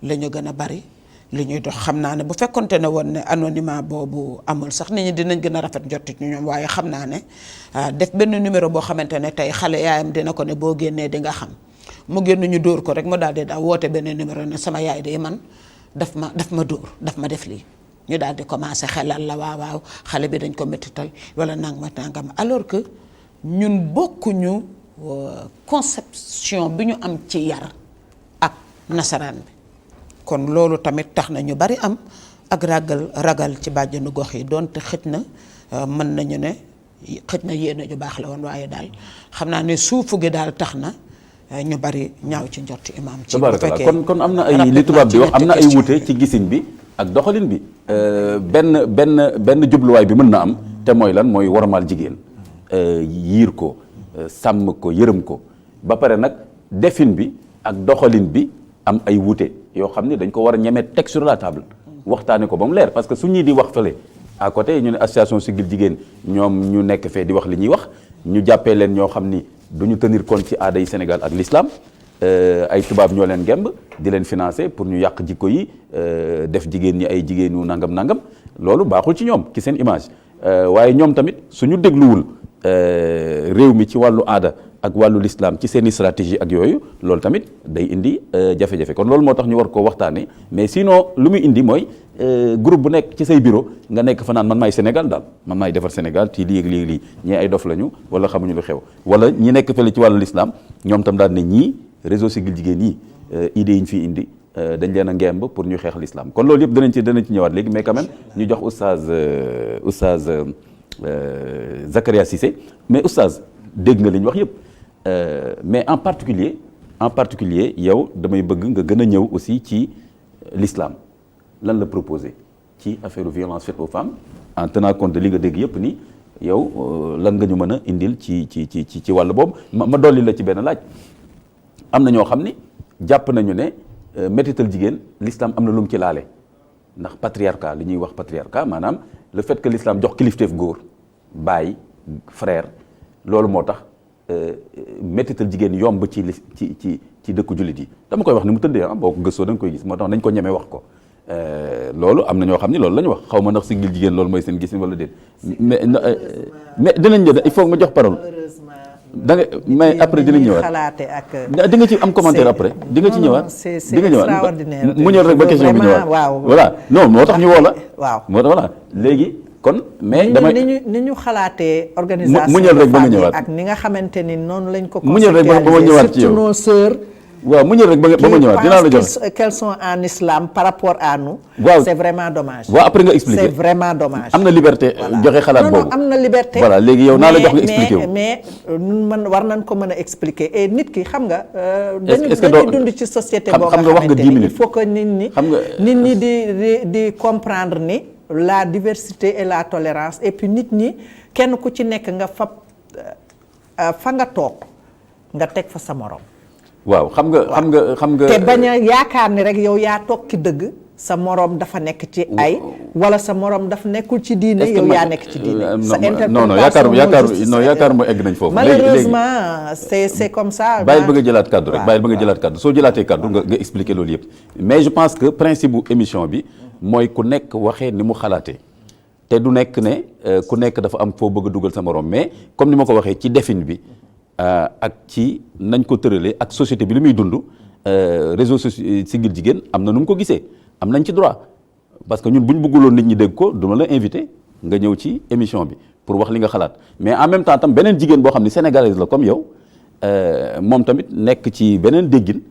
Speaker 4: la ñu gën a bari li ñuy dox. xam naa ne bu fekkonte ne woon ne anonymat boobu amul sax nit ñi dinañ gën a rafet njort ci ñoom, waaye xam naa ne def benn numéro boo xamante ne tey xale yaayam dina ko ne boo génnee di nga xam, mu génn ñu dóor ko rek mu daal di woote benn numéro ne sama yaay de man daf ma dóor, daf ma def lii, ñu daal di commencé xelal la waaw xale bi dañ ko méttital wala nangam alors que ñun bokkuñu conception bi ñu am ci yar ak nasaraan bi. kon loolu tamit tax na ñu bari am ak ragal ci bàjjenu gox yi, donte xëj na mën nañu ne xëj na yéene ju baax la woon, waaye daal xam naa ne suufu gi daal tax na ñu bari ñaaw ci njort imaam. ci bu fekkee
Speaker 2: kon am na ay li tubaab di wax am na ay wuute ci gisin bi ak doxalin bi. benn jubluwaay bi mën na am te mooy lan, mooy wormaal jigéen, yiir ko, sàmm ko, yërëm ko, ba pare nag defin bi ak doxalin bi am ay wuute yoo xam ne dañ ko war a ñemee teg sur la table waxtaane ko ba mu leer. parce que su ñii di wax fële à côté ñu ne association Siggil Jigéen ñoom ñu nekk fee di wax li ñuy wax, ñu jàppee leen ñoo xam ni du ñu tenir compte ci aada yi Sénégal ak l'islam, ay tubaab ñoo leen gemb di leen financer pour ñu yàq jikko yi, def jigéen ñi ay jigéenu nangam loolu baaxul ci ñoom ci seen image. waaye ñoom tamit suñu dégluwul réew mi ci wàllu aada ak wàllu l'islam ci seen i stratégie ak yooyu, loolu tamit day indi jafe-jafe. kon loolu moo tax ñu war koo waxtaanee, mais sinon lu muy indi mooy groupe bu nekk ci say bureau nga nekk fa naan man maay Sénégal daal, man maay defar Sénégal ci lii ak lii ak lii, ñii ay dof lañu wala xamuñu lu xew, wala ñi nekk fële ci wàllu l'islam ñoom tam daal ne ñii réseau Siggil Jigéen yi idées yi ñu fi indi dañ leen a ngemb pour ñu xeex l'islam. kon loolu yëpp danañ ci ñëwaat léegi, mais quand même ñu jox oustaz Zakaria Cissé. mais oustaz dégg nga li ñu wax yëpp, mais en particulier yow damay bëgg nga gën a ñëw aussi ci l'islam lan la proposé ci affaire violence faite aux femmes, en tenant compte de li nga dégg yëpp ni yow lan nga ñu mën a indil ci wàll boobu. ma dolli la ci benn laaj. am na ñoo xam ni jàpp nañu ne métital jigéen l'islam am na lu mu ci laale, ndax patriarcat, li ñuy wax patriarcat, maanaam le fait que l'islam jox kilifteef góor, baay, frère, loolu moo tax métital jigéen yomb ci dëkku jullit yi. dama koy wax ni mu tëddee boo ko gëstoo da nga koy gis, moo tax nañ ko ñemee wax ko. loolu am na ñoo xam ni loolu la ñu wax, xaw ma ndax Siggil Jigéen loolu mooy seen gis wala déet, mais dinañ jël il faut nga jox parole. da nga mais après dinañ ñëwaat
Speaker 3: xalaate ak
Speaker 2: di nga ci am commentaire après di nga ci ñëwaat di nga ñëwaat mu ñëw rek ba question bi ñëwaat.
Speaker 3: waaw
Speaker 2: voilà non moo tax ñu woo la.
Speaker 3: waaw
Speaker 2: moo tax voilà léegi kon. mais damay
Speaker 3: ni ñu xalaatee organisation
Speaker 2: mu ñëw rek ba nga ñëwaat
Speaker 3: ak ni nga xamante ni noonu lañ ko
Speaker 2: mu ñëw rek ba ma ñëwaat ci yow
Speaker 3: surtout nos sœurs.
Speaker 2: waaw mu ñëw rek ba ma ñëwaat dinaa la jox
Speaker 3: qu'elles sont en islam par rapport à nous.
Speaker 2: waaw
Speaker 3: c'est vraiment dommage.
Speaker 2: waaw après nga expliquer
Speaker 3: c'est vraiment dommage.
Speaker 2: am na liberté joxe xalaat boobu.
Speaker 3: non am na liberté.
Speaker 2: voilà léegi yow naa la jox nga expliquer wu.
Speaker 3: mais man war nañ ko mën a expliquer et nit ki xam nga.
Speaker 2: est-ce que
Speaker 3: dañu dund ci société boo
Speaker 2: xam nga wax nga 10 minutes
Speaker 3: il faut que nit ñi di comprendre ni la diversité et la tolérance, et puis nit ñi kenn ku ci nekk nga fa nga toog nga teg fa sa morom.
Speaker 2: waaw xam nga
Speaker 3: te bañ a yaakaar ni rek yow yaa toog ci dëgg, sa morom dafa nekk ci ay wala sa morom dafa nekkul ci diine, yow yaa nekk ci diine. sa interprétation
Speaker 2: yaakaar ma egg nañ foofu.
Speaker 3: malheureusement c'est comme ça.
Speaker 2: bàyyil ba nga jëlaat kaddu rek bàyyil ba nga jëlaat kaddu soo jëlaatee kaddu nga expliquer loolu yëpp. mais je pense que principe bu émission bi mooy ku nekk waxee ni mu xalaatee, te du nekk ne ku nekk dafa am foo bëgg a dugal sa morom, mais comme ni ma ko waxee ci defin bi ak ci nañ ko tëralee ak société bi li muy dund, réseau Siggil Jigéen am na nu mu ko gisee, am nañ ci droit. parce que ñun bu ñu bëgguloon nit ñi dégg ko duma la invité nga ñëw ci émission bi pour wax li nga xalaat, mais en même temps tam beneen jigéen boo xam ne sénégalaise la comme yow, moom tamit nekk ci beneen déggin,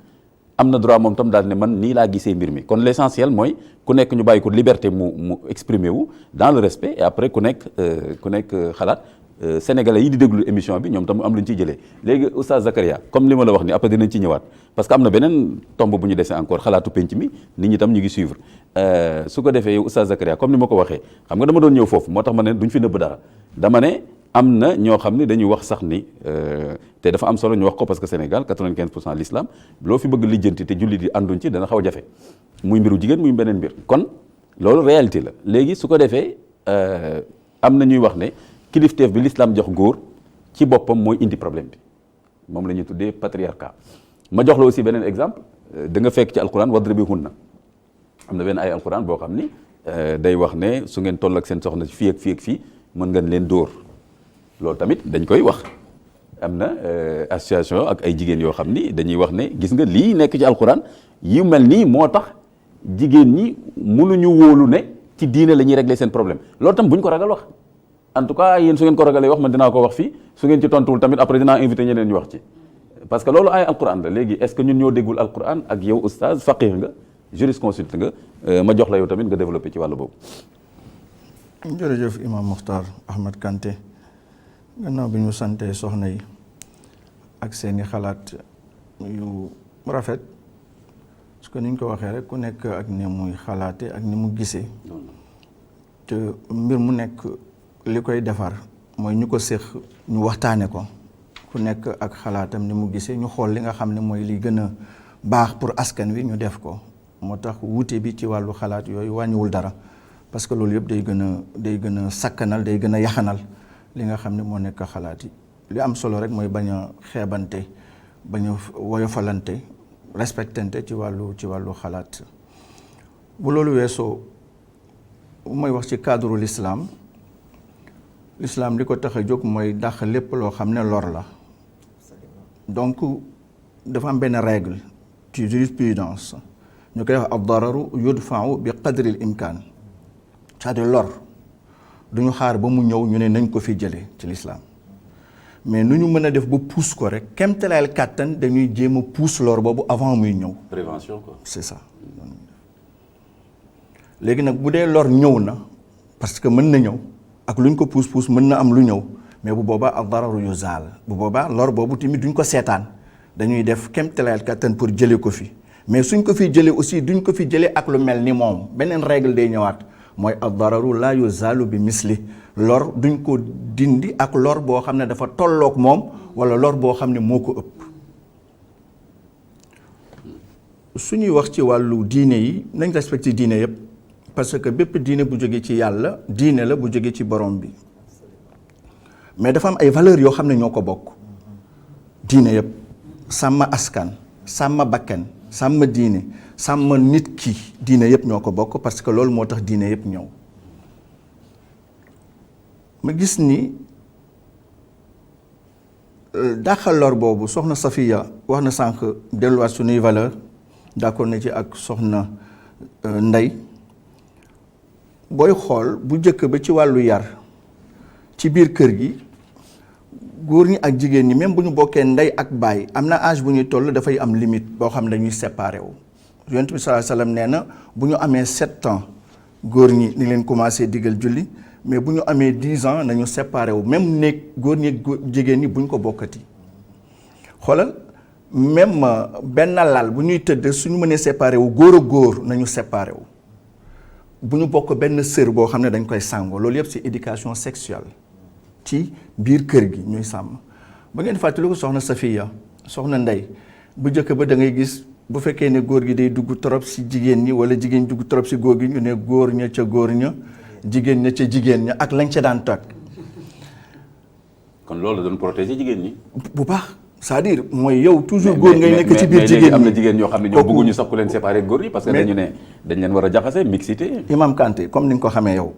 Speaker 2: am na droit moom tam daal ne man nii laa gisee mbir mi. kon l'essentiel mooy ku nekk ñu bàyyi ko liberté mu exprimer wu dans le respect, et après ku nekk xalaat. Sénégalais yi di déglu émission bi ñoom tam am lu ñu ciy jëlee. léegi Oustaz Zakaria comme li ma la wax ni après dinañ ci ñëwaat, parce que am na beneen tomb bu ñu desee encore, xalaatu penc mi nit ñi tam ñu ngi suivre. su ko defee yow Oustaz Zakaria comme ni ma ko waxee, xam nga dama doon ñëw foofu moo tax ma ne duñ fi nëbb dara. dama ne am na ñoo xam ne dañuy wax sax ni te dafa am solo ñu wax ko, parce que Sénégal 95% l'islam loo fi bëgg lijjanti te jullit yi ànduñ ci dana xaw a jafe, muy mbiru jigéen muy beneen mbir. kon loolu réalité la. léegi su ko defee am na ñuy wax ne kilifteef bi l'islam jox góor ci boppam mooy indi problème bi, moom la ñuy tuddee patriarcat. ma jox la aussi beneen exemple da nga fekk ci alquran wadribihunna am na benn ay alquran boo xam ni day wax ne su ngeen toll ak seen soxna fii ak fii ak fii mën ngeen leen dóor loolu tamit dañ koy wax am na association ak ay jigéen yoo xam ni dañuy wax ne gis nga lii nekk ci alquran yu mel nii moo tax jigéen ñi mënuñu wóolu ne ci diine la ñuy régler seen problème loolu tam bu ñu ko ragal wax en tout cas yéen su ngeen ko ragalee wax man dinaa ko wax fii su ngeen ci tontuwul tamit après dinaa invité ñeneen ñu wax ci parce que loolu ay alquran la léegi est-ce que ñun ñoo déggul alquran ak yow oustaz faqih nga jurisconsulte nga ma jox la yow tamit nga développé ci wàllu boobu.
Speaker 5: jërëjëf Imam Mokhtar Ahmed Kanté gannaaw bi ñu sante soxna yi ak seeni xalaat yu rafet parce que ni ñu ko waxee rek ku nekk ak ni muy xalaate ak ni mu gisee te mbir mu nekk li koy defar mooy ñu ko séq ñu waxtaane ko ku nekk ak xalaatam ni mu gisee ñu xool li nga xam ne mooy li gën a baax pour askan wi ñu def ko moo tax wuute bi ci wàllu xalaat yooyu wàññiwul dara parce que loolu yëpp day gën a sakkanal day gën a yaxanal li nga xam ne moo nekk xalaat yi li am solo rek mooy bañ a xeebante bañ a woyofalante respectante ci wàllu xalaat bu loolu weesoo mooy wax ci cadre l'islam li ko tax a jóg mooy dàq lépp loo xam ne lor la donc dafa am benn règle ci jurisprudence ñu koy wax ad-dararu yudfa'u bi qadri al-imkan c'est-à-dire lor duñu xaar ba mu ñëw ñu ne nañ ko fi jëlee ci l'islam mais nu ñu mën a def ba pousse ko rek kemtalaayal kàttan dañuy jéem a pousse lor boobu avant muy ñëw.
Speaker 2: prévention quoi.
Speaker 5: c'est ça léegi nag bu dee lor ñëw na parce que mën na ñëw ak luñ ko pousse mën na am lu ñëw mais bu boobaa ad-dararu yuzaal bu boobaa lor boobu tamit duñ ko seetaan dañuy def kemtalaayal kàttan pour jëlee ko fi mais suñ ko fi jëlee aussi duñ ko fi jëlee ak lu mel ni moom beneen règle day ñëwaat. mooy ad-dararu laa yuzaalu bi misli lor duñ ko dindi ak lor boo xam ne dafa tolloog moom wala lor boo xam ne moo ko ëpp suñuy wax ci wàllu diine yi nañ respecté diine yëpp parce que bépp diine bu jógee ci yàlla diine la bu jógee ci borom bi mais dafa am ay valeurs yoo xam ne ñoo ko bokk diine yëpp sàmm askan sàmm bakken sàmm diine sàmm nit ki diine yëpp ñoo ko bokk parce que loolu moo tax diine yëpp ñëw ma gis ni dàqal lor boobu soxna Safiya wax na sànq delluwaat suñuy valeur d'accord na ci ak soxna Ndey booy xool bu njëkk ba ci wàllu yar ci biir kër gi góor ñi ak jigéen ñi même bu ñu bokkee ndey ak baay am na âge bu ñuy toll dafay am limite boo xam ne dañuy séparé wu Yonent bi sallallahu alayhi wasallam nee na bu ñu amee 7 ans góor ñi ni leen commencé digal julli mais bu ñu amee 10 ans nañu séparé wu même néeg góor ñi jigéen ñi bu ñu ko bokkati xoolal même benn lal bu ñuy tëdd suñu mënee séparé wu góor ak góor nañu séparé wu bu ñu bokk benn sër boo xam ne dañ koy sàngoo loolu yëpp c'est éducation sexuelle ci biir kër gi ñuy sàmm ba ngeen fàttali ko soxna Safiya soxna Ndey bu njëkk ba da ngay gis bu fekkee ne góor gi day dugg trop ci jigéen ñi wala jigéen dugg trop ci góor gi ñu ne góor ña ca góor ña jigéen ña ca jigéen ña ak lañ ca daan toj.
Speaker 2: kon loolu doon protéger jigéen ñi.
Speaker 5: bu baax c'est-à-dire mooy yow toujours góor ngay nekk ci biir jigéen ñi
Speaker 2: am na jigéen ñoo xam ne ñoo bëgguñu sax ku leen séparer góor yi parce que dañu ne dañ leen war a jaxase mixité.
Speaker 5: Imam Kanté comme ni nga ko xamee yow.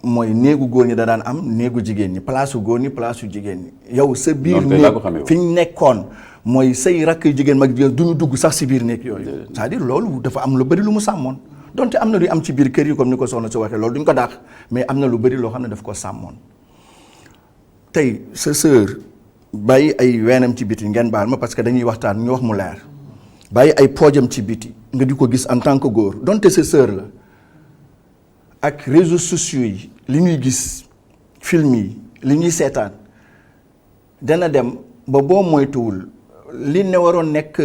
Speaker 5: mooy néegu góor ñi da daan am néegu jigéen ñi place góor ñi place jigéen ñi yow sa biir néeg fi ñu nekkoon mooy say rakk jigéen mag jigéen du ñu dugg sax si biir néeg yooyu c'est-à-dire loolu dafa am lu bëri lu mu sàmmoon donte am na luy am ci biir kër yi comme ni ko soxna si waxee loolu duñ ko dàq mais am na lu bëri loo xam ne daf ko sàmmoon tey sa sœur bàyyi ay weenam ci biti ngeen baal ma parce que dañuy waxtaan ñu wax mu leer bàyyi ay poojam ci biti nga di ko gis en tant que góor donte sa sœur la ak réseaux sociaux yi li ñuy gis film yi li ñuy seetaan dana dem ba boo moytuwul li ne waroon nekk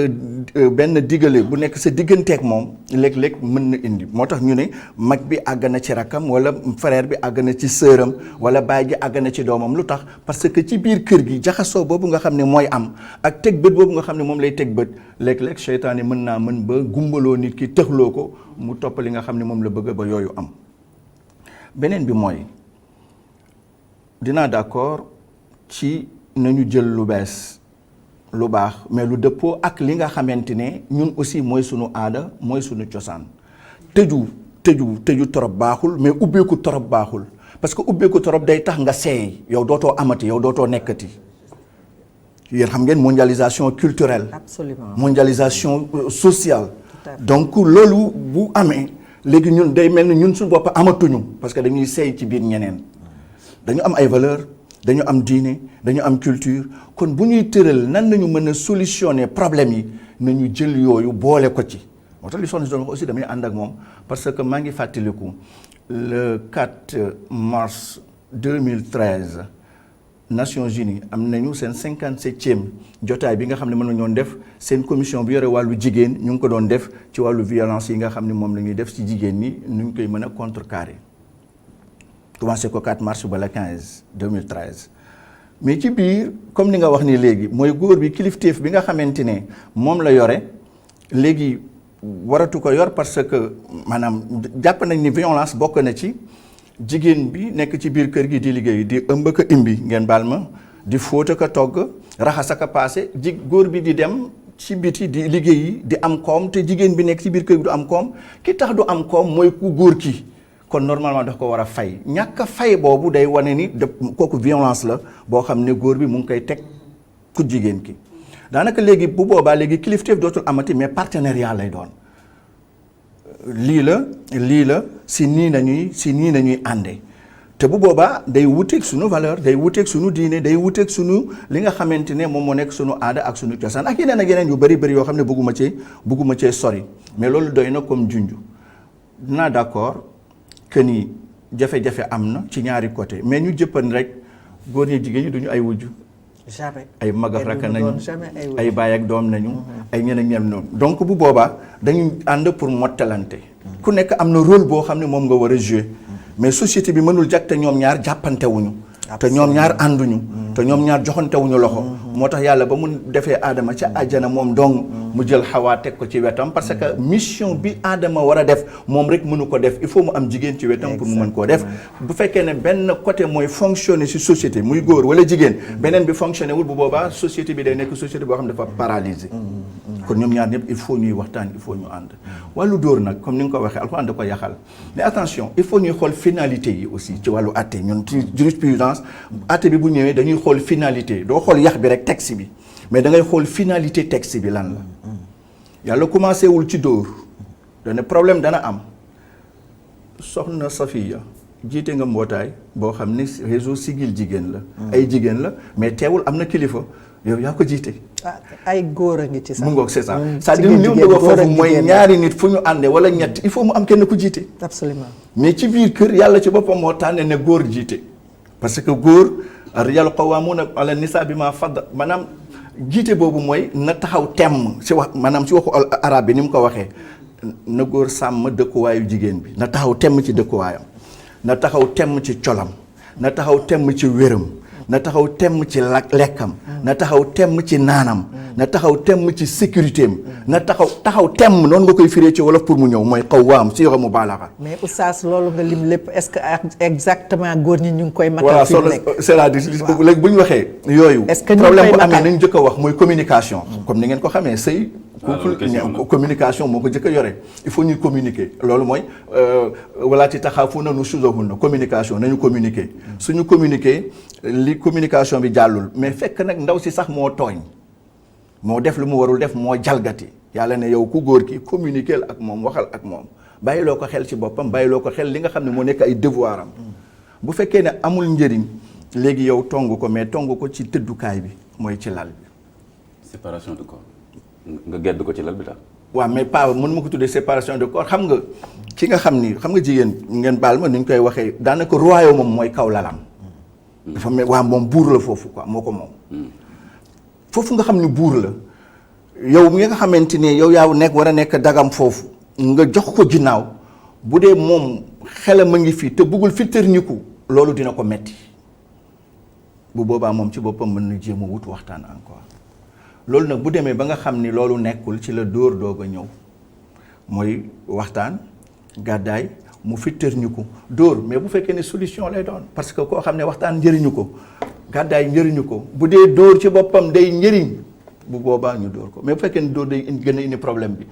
Speaker 5: benn digale bu nekk sa digganteeg moom léeg-léeg mën na indi moo tax ñu ne mag bi àgg na ci rakkam wala frère bi àgg na ci sëram wala baay ji àgg na ci doomam lu tax parce que ci biir kër gi jaxasoo boobu nga xam ne mooy am ak teg bët boobu nga xam ne moom lay teg bët léeg-léeg seytaane mën naa mën ba gumbaloo nit ki tëxloo ko mu topp li nga xam ne moom la bëgg ba yooyu am beneen bi mooy dinaa d'accord ci nañu jël lu bees lu baax mais lu dëppoo ak li nga xamante ne ñun aussi mooy sunu aada mooy sunu cosaan tëju torop baaxul mais ubbeeku torop baaxul parce que ubbeeku torop day tax nga seey yow dootoo amati yow dootoo nekkati yéen xam ngeen mondialisation culturelle.
Speaker 3: Absolument.
Speaker 5: mondialisation sociale. donc loolu bu amee léegi ñun day mel ni ñun suñu bopp amatuñu parce que dañuy seey ci biir ñeneen dañu am ay valeurs dañu am diine dañu am culture kon bu ñuy tëral nan nañu mën a solutionner problème yi nañu jël yooyu boole ko ci moo tax li soxna si doon wax aussi damay ànd ak moom parce que maa ngi fàttaliku le 4 mars 2013 Nations Unies am nañu seen 57e jotaay bi nga xam ne mën nañoo def seen commission bi yore wàllu jigéen ñu ngi ko doon def ci wàllu violence yi nga xam ne moom la ñuy def ci jigéen ñi nu ñu koy mën a contrecarrer commencé ko 4 mars ba le 15 2013 mais ci biir comme ni nga wax ni léegi mooy góor bi kilifteef bi nga xamante ne moom la yore léegi waratu ko yor parce que maanaam jàpp nañ ni violence bokk na ci jigéen bi nekk ci biir kër gi di liggéey di ëmb ko imbi ngeen baal ma di fóota ko togg raxas ak paase góor bi di dem ci biti di liggéeyi di am koom te jigéen bi nekk ci biir kër gi du am koom ki tax du am koom mooy ku góor ki kon normalement daf ko war a fay ñàkk a fay boobu day wane ni kooku violence la boo xam ne góor bi mu ngi koy teg ku jigéen ki daanaka léegi bu boobaa léegi kilifteef dootul amati mais partenariat lay doon lii la si nii nañuy ànde te bu boobaa day wuteeg sunu valeur day wuteeg sunu diine day wuteeg sunu li nga xamante ne moom moo nekk sunu aada ak sunu cosaan ak yeneen yu bëri yoo xam ne bëgguma cee sori mais loolu doy na comme junj dinaa d'accord que ni jafe-jafe am na ci ñaari côté mais ñu jëppan rek góor ñi jigéen ñi duñu ay wujj
Speaker 3: jamais
Speaker 5: ay mag ak rakk nañu ay baay ak doom nañu ay ñeneen noonu donc bu boobaa dañuy ànd pour mottalante ku nekk am na rôle boo xam ne moom nga war a jouer mais société bi mënul jag te ñoom ñaar jàppantewuñu te ñoom ñaar ànduñu te ñoom ñaar joxantewuñu loxo moo tax yàlla ba mu defee aadama ca àjjana moom dong mu jël xawaa teg ko ci wetam parce que mission bi aadama war a def moom rek mënu ko def il faut mu am jigéen ci wetam pour mu mën koo def bu fekkee ne benn côté mooy fonctionner ci société muy góor wala jigéen beneen bi fonctionner wul bu boobaa société bi day nekk société boo xam ne dafa paralysé kon ñoom ñaar ñëpp il faut ñuy waxtaan il faut ñu ànd wàllu dóor nag comme ni nga ko waxee alxuraan da ko yaxal mais attention il faut ñuy xool finalité yi aussi ci wàllu atte ñun ci jurisprudence atte bi bu ñëwee dañuy xool finalité doo xool yax bi rek texte bi mais da ngay xool finalité texte bi lan la yàlla commencé wul ci dóor dana problème dana am soxna Safiya jiite nga mbootaay boo xam ne réseau Siggil Jigéen la ay jigéen la mais teewul am na kilifa yow yaa ko jiite
Speaker 3: ay góor a ngi ci sax
Speaker 5: mu ngoog c'est ça c'est-à-dire li mu bëgg a foofu mooy ñaari nit fu ñu àndee wala ñett il faut mu am kenn ku jiite
Speaker 3: absolument
Speaker 5: mais ci biir kër yàlla ci boppam moo tànne ne góor jiite parce que góor ar-rijaalu qawwaamuuna ala nisaa bimaa faddala maanaam jiite boobu mooy na taxaw temm ci wax maanaam ci waxu arab bi ni mu ko waxee na góor sàmm dëkkuwaayu jigéen bi na taxaw temm ci dëkkuwaayam na taxaw temm ci colam na taxaw temm ci wéram na taxaw temm ci lekkam na taxaw temm ci naanam na taxaw temm ci sécurité am na taxaw temm noonu nga koy firee ci wolof pour mu ñëw mooy qawwaam si yoxe mu baalaxa
Speaker 3: mais oustaz loolu nga lim lépp est-ce que exactement góor ñi ñu ngi koy matal
Speaker 5: voilà
Speaker 3: fi mu nekk
Speaker 5: c'est-à-dire léegi bu ñu waxee yooyu
Speaker 3: est-ce que ñu
Speaker 5: problème bu
Speaker 3: koy
Speaker 5: amee
Speaker 3: matal
Speaker 5: nañ jëkk a wax mooy communication comme ni ngeen ko xamee sëy communication moo ko jëkk a yore il faut ñuy communiquer loolu mooy walaati taxaafuuna nushuzahunna communication nañu communiquer suñu communiquer li communication bi jàllul mais fekk nag ndaw si sax moo tooñ moo def lu mu warul def moo jalgati yàlla ne yow ku góor ki communiquer ak moom waxal ak moom bàyyiloo ko xel ci boppam bàyyiloo ko xel li nga xam ne moo nekk ay devoir am bu fekkee ne amul njëriñ léegi yow tong ko mais tong ko ci tëddukaay bi mooy ci lal bi
Speaker 2: séparation de corps nga gedd ko ci lal bi tax
Speaker 5: waaw mais pas mën ma ko tuddee séparation de corps xam nga ki nga xam ni xam nga jigéen ngeen baal ma ni ñu koy waxee daanaka royaume moom mooy kaw lalam dafa mel waa moom buur la foofu quoi moo ko moom foofu nga xam ni buur la yow mi nga xamante ne yow yaa nekk war a nekk dagam foofu nga jox ko ginnaaw bu dee moom xelam a ngi fii te bëggul fi tërniku loolu dina ko metti bu boobaa moom ci boppam mën na jéem a wut waxtaan encore loolu nag bu demee ba nga xam ni loolu nekkul ci la dóor doog a ñëw mooy waxtaan gàddaay mu fitterñu ko dóor mais bu fekkee ne solution lay doon parce que koo xam ne waxtaan njëriñu ko gàddaay njëriñu ko bu dee dóor ci boppam day njëriñ bu boobaa ñu dóor ko mais bu fekkee ne dóor day gën a indi problème bi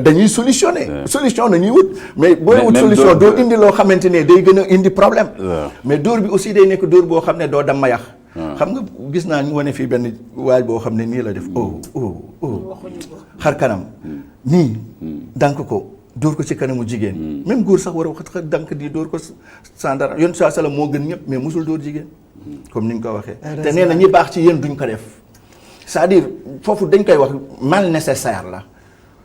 Speaker 5: dañuy solutionner solution nañuy wut mais booy wut solution doo indi loo xamante ne day gën a indi problème mais dóor bi aussi day nekk dóor boo xam ne doo dam mayax xam nga gis naa ñu wane fii benn waay boo xam ne nii la def xar kanam nii dank ko dóor ko ci kanamu jigéen même góor sax war a wax dank di dóor ko sans dara yoon saa sala moo gën ñëpp mais musul dóor jigéen comme ni nga ko waxee te nee na ñi baax ci yéen duñ ko def c'est-à-dire foofu dañ koy wax mal nécessaire la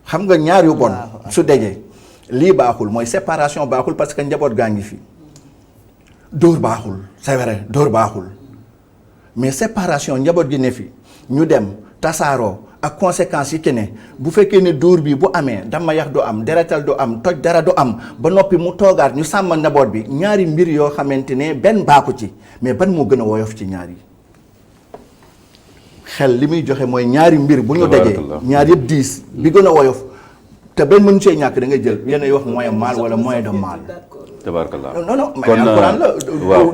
Speaker 5: xam nga ñaar yu bon su dajee lii baaxul mooy séparation baaxul parce que njaboot gaa ngi fi dóor baaxul c'est vrai dóor baaxul mais séparation njaboot gi ne fi ñu dem tasaaroo ak conséquences yi ke ne bu fekkee ne dóor bi bu amee dama yax du am deretal du am toj dara du am ba noppi mu toogaat ñu sàmm njaboot bi ñaari mbir yoo xamante ne benn baaxu ci mais ban moo gën a woyof ci ñaar yi xel li muy joxe mooy ñaari mbir bu ñu dajee ñaar yëpp 10 bi gën a woyof te benn mënu see ñàkk da ngay jël yéen ay wax moyen mal wala moyen de mal
Speaker 2: tabaarkalla
Speaker 5: non mais alxuraan la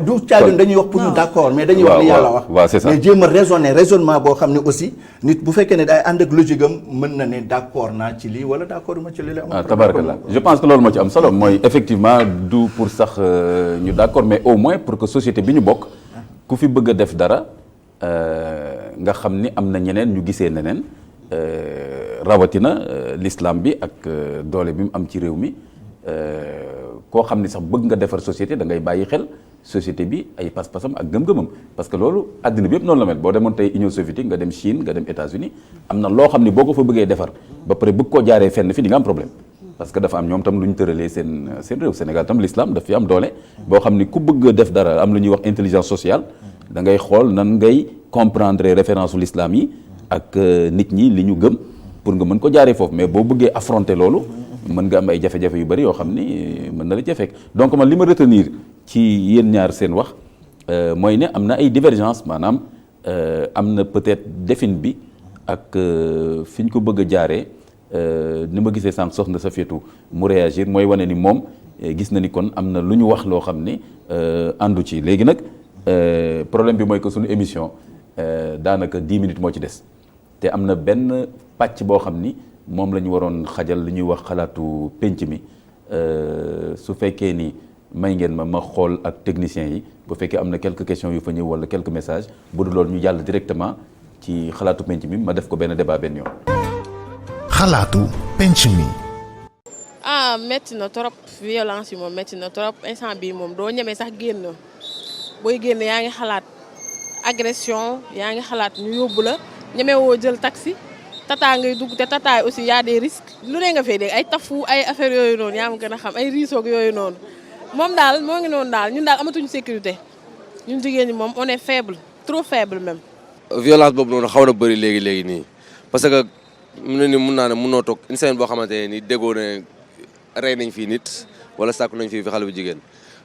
Speaker 5: du caagin dañuy wax pour ñu d'accord mais dañuy wax li yàlla wax
Speaker 2: waaw c'est ça
Speaker 5: mais jéem a raisonnement boo xam ne aussi nit bu fekkee ne day ànd ak logique am mën na ne d'accord naa ci lii wala d'accord ma ci lii la
Speaker 2: tabaarkalla je pense que loolu moo ci am solo mooy effectivement du pour sax ñu d'accord mais au moins pour que société bi ñu bokk ku fi bëgg a def dara nga xam ni am na ñeneen ñu gisee neneen rawatina l'islam bi ak doole bi mu am ci réew mi koo xam ni sax bëgg nga defar société da ngay bàyyi xel société bi ay pas-pasam ak gëm-gëmam parce que loolu àddina bi yëpp noonu la mel boo demoon tey Union soviétique nga dem Chine nga dem États-Unis am na loo xam ni boo ko fa bëggee defar ba pare bëgg koo jaaree fenn fi di nga am problème parce que dafa am ñoom tam lu ñu tëralee seen réew Sénégal tam l'islam daf fi am doole boo xam ni ku bëgg a def dara am lu ñuy wax intelligence sociale da ngay xool nan ngay comprendre référence u l'islam yi ak nit ñi li ñu gëm pour nga mën ko jaaree foofu mais boo bëggee affronter loolu mën nga am ay jafe-jafe yu bari yoo xam ni mën na la cee fekk donc man li ma retenir ci yéen ñaar seen wax mooy ne am na ay divergence maanaam am na peut-être defin bi ak fi ñu ko bëgg a jaaree ni ma gisee sànq soxna Safiatou mu réagir mooy wane ni moom gis na ni kon am na lu ñu wax loo xam ni àndu ci léegi nag problème bi mooy que suñu émission daanaka 10 minutes moo ci des te am na benn pàcc boo xam ni moom la ñu waroon xajal li ñuy wax xalaatu penc mi su fekkee ni may ngeen ma xool ak techniciens yi bu fekkee am na quelques questions yu fa ñëw wala quelques messages bu dul loolu ñu jàll directement ci xalaatu penc mi ma def ko benn débat benn yoon.
Speaker 1: xalaatu penc mi.
Speaker 9: métti na trop violence yi moom métti na trop instant bii moom doo ñemee sax génn booy génn yaa ngi xalaat agression yaa ngi xalaat ñu yóbbu la ñemee woo jël taxi. tata ngay dugg te tata aussi y a des risques lu ne nga fay dégg ay tafu ay affaire yooyu noonu yaa ma gën a xam ay riisoog yooyu noonu moom daal moo ngi noonu daal ñun daal amatuñu sécurité ñun jigéen ñi moom on est faible trop faible même.
Speaker 10: violence boobu noonu xaw na bëri léegi nii parce que mun naa ne mënoo toog une semaine boo xamante ne nii déggoo ne rey nañ fii nit wala sàkku nañ fii xale bu jigéen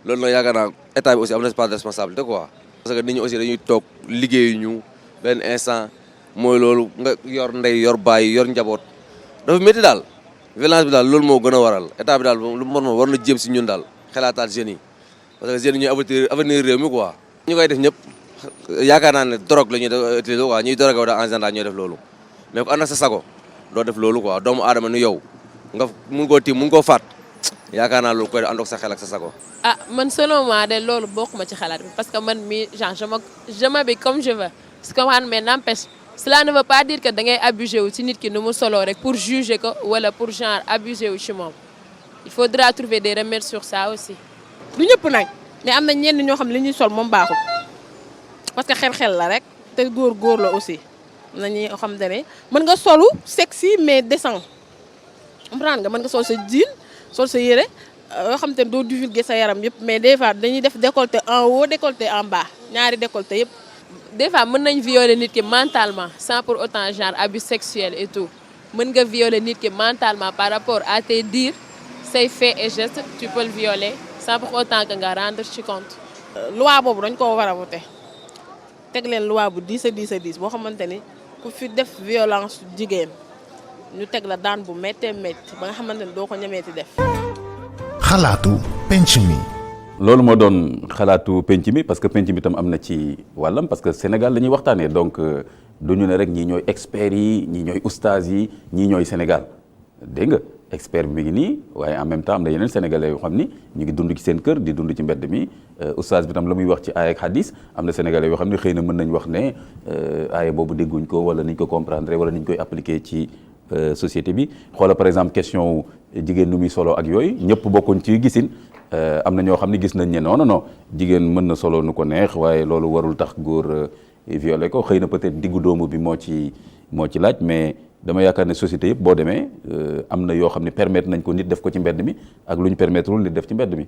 Speaker 10: loolu nag yaakaar naa état bi aussi am na part de responsabilité quoi. parce que nit ñi aussi dañuy toog liggéeyuñu benn instant. mooy loolu nga yor ndey yor baay yor njaboot dafa métti daal violence bi daal loolu moo gën a waral état bi daal lu mu war na jéem si ñun daal xelaataat jeunes yi parce que jeunes yi ñooy avenir réew mi quoi. ñu koy def ñëpp yaakaar naa ne drogue la ñuy utiliser quoi ñuy drogue wu daal en général ñooy def loolu mais ku ànd ak sa sago doo def loolu quoi doomu aadama ni yow nga mun koo tiim mun koo faat yaakaar naa loolu koy def ànd ak sa xel ak sa sago.
Speaker 9: man selon moi de loolu bokkuma ci xalaat bi parce que man mi genre je m'habille comme je veux parce que mais n'empêche cela ne veut pas dire que da ngay abusé wu ci nit ki nu mu solo rek pour juger ko wala pour genre abusé wu ci moom il faudra trouver des remèdes sur ça aussi.
Speaker 7: du ñëpp nag mais am na ñenn ñoo xam ne li ñuy sol moom baaxul parce que xel-xel la rek te góor la aussi am na ñi xam ne mën nga solu sexy mais décent comprendre nga mën nga sol sa jean sol sa yére yoo xam te ne doo divulguer sa yaram yëpp mais des fois dañuy def décolleté en haut décolleté en bas ñaari décolleté yëpp.
Speaker 9: des fois mën nañ violer nit ki mentalement sans pour autant genre abus sexuel et tout mën nga violer nit ki mentalement par rapport à tes dires say faits et gestes tu peux le violer sans pour autant que nga rendre ci compte.
Speaker 7: loi boobu dañ koo war a voter teg leen loi bu 10 boo xamante ni ku fi def violence jigéen ñu teg la daan bu méttee métti ba nga xamante ni doo ko ñemeeti def.
Speaker 1: xalaatu penc mi.
Speaker 2: loolu moo doon xalaatu penc mi parce que penc mi tam am na ci wàllam parce que Sénégal la ñuy waxtaanee donc du ñu ne rek ñii ñooy experts yi ñii ñooy oustaz yi ñii ñooy Sénégal dégg nga expert bi mi ngi nii waaye en même temps am na yeneen sénégalais yoo xam ni ñu ngi dund ci seen kër di dund ci mbedd mi oustaz bi tam la muy wax ci aaya ak hadis am na sénégalais yoo xam ne xëy na mën nañ wax ne aaya boobu dégguñ ko wala niñ ko comprendre wala niñ koy appliquer ci société bi xoola par exemple question jigéen nu muy solo ak yooyu ñëpp bokkuñ ci gisin am na ñoo xam ne gis nañ ne non jigéen mën na solo nu ko neex waaye loolu warul tax góor violé ko xëy na peut-être diggu doomu bi moo ci laaj mais dama yaakaar ne société yëpp boo demee am na yoo xam ne permettre nañ ko nit def ko ci mbedd mi ak lu ñu permettrewul nit def ci mbedd mi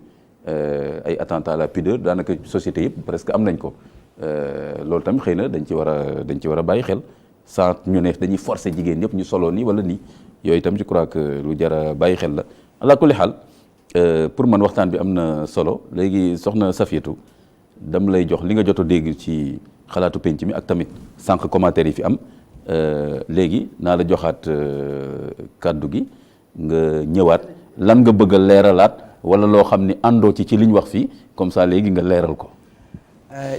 Speaker 2: ay attentat à la pudeur daanaka société yëpp presque am nañ ko loolu tamit xëy na dañ ci war a bàyyi xel sans ñu ne dañuy forcer jigéen ñëpp ñu solo nii wala nii yooyu itam je crois que lu jar a bàyyi xel la ala kulli xaal pour man waxtaan bi am na solo léegi soxna Safiatou dam lay jox li nga jot a dégg ci xalaatu penc mi ak tamit sànq commentaire yi fi am léegi naa la joxaat kàddu gi nga ñëwaat lan nga bëgg a leeralaat wala loo xam ni àndoo ci liñ wax fii comme ça léegi nga leeral ko.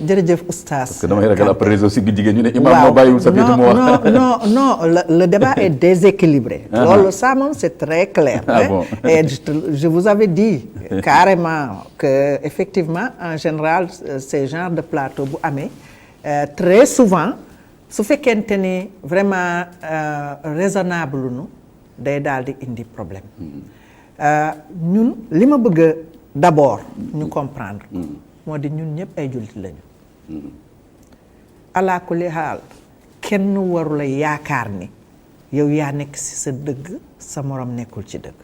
Speaker 3: jërëjëf oustaz.
Speaker 2: parce que damay ragal après réseau si jigéen ñu ne imam moo bàyyiwul Safiatou mu wax.
Speaker 3: non le débat est déséquilibré. loolu ça moom c'est très clair.
Speaker 2: Bon.
Speaker 3: Et je vous avais dit carrément que effectivement en général ces genres de plateau bu amee très souvent. su fekkente ni vraiment raisonnable nu day daal di indi problème ñun li ma bëgg a d'abord ñu comprendre moo di ñun ñëpp ay jullit lañu ala kulli haal kenn warula yaakaar ni yow yaa nekk ci sa dëgg sa morom nekkul ci dëgg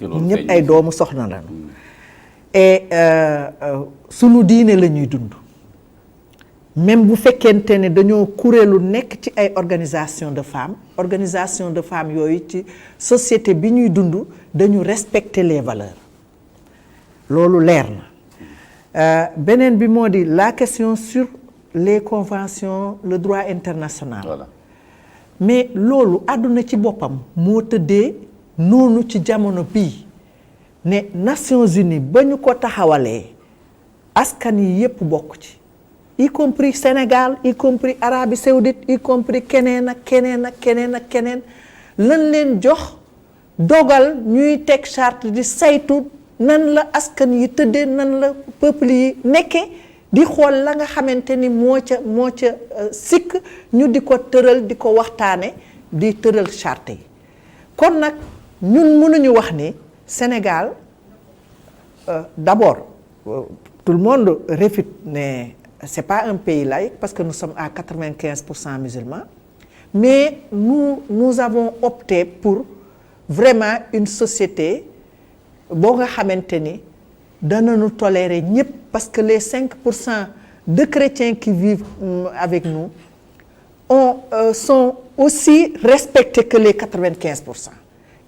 Speaker 3: ñun ñëpp ay doomu soxna lañu et sunu diine la ñuy dund même bu fekkente ne dañoo kuréelu nekk ci ay organisation de femmes yooyu ci société bi ñuy dund dañu respecter les valeurs loolu leer na beneen bi moo di la question sur les conventions le droit international.
Speaker 2: Voilà.
Speaker 3: Mais loolu àdduna ci boppam moo tëddee noonu ci jamono bii ne Nations Unies ba ñu ko taxawalee askan yi yépp bokk ci y compris Sénégal y compris Arabie Saoudite y compris keneen ak keneen lan leen jox dogal ñuy teg charte di saytu nan la askan yi tëddee nan la peuple yi nekkee di xool la nga xamante ni moo ca sikk ñu di ko tëral di ko waxtaane di tëral charte yi kon nag ñun mënuñu wax ni Sénégal d'abord tout le monde réfute ne c'est pas un pays laïque parce que nous sommes à 95% musulmans mais nous avons opté pour vraiment une société boo nga xamante ni danañu tolérer ñëpp parce que les 5% de chrétiens qui vivent avec nous sont aussi respectés que les 95%.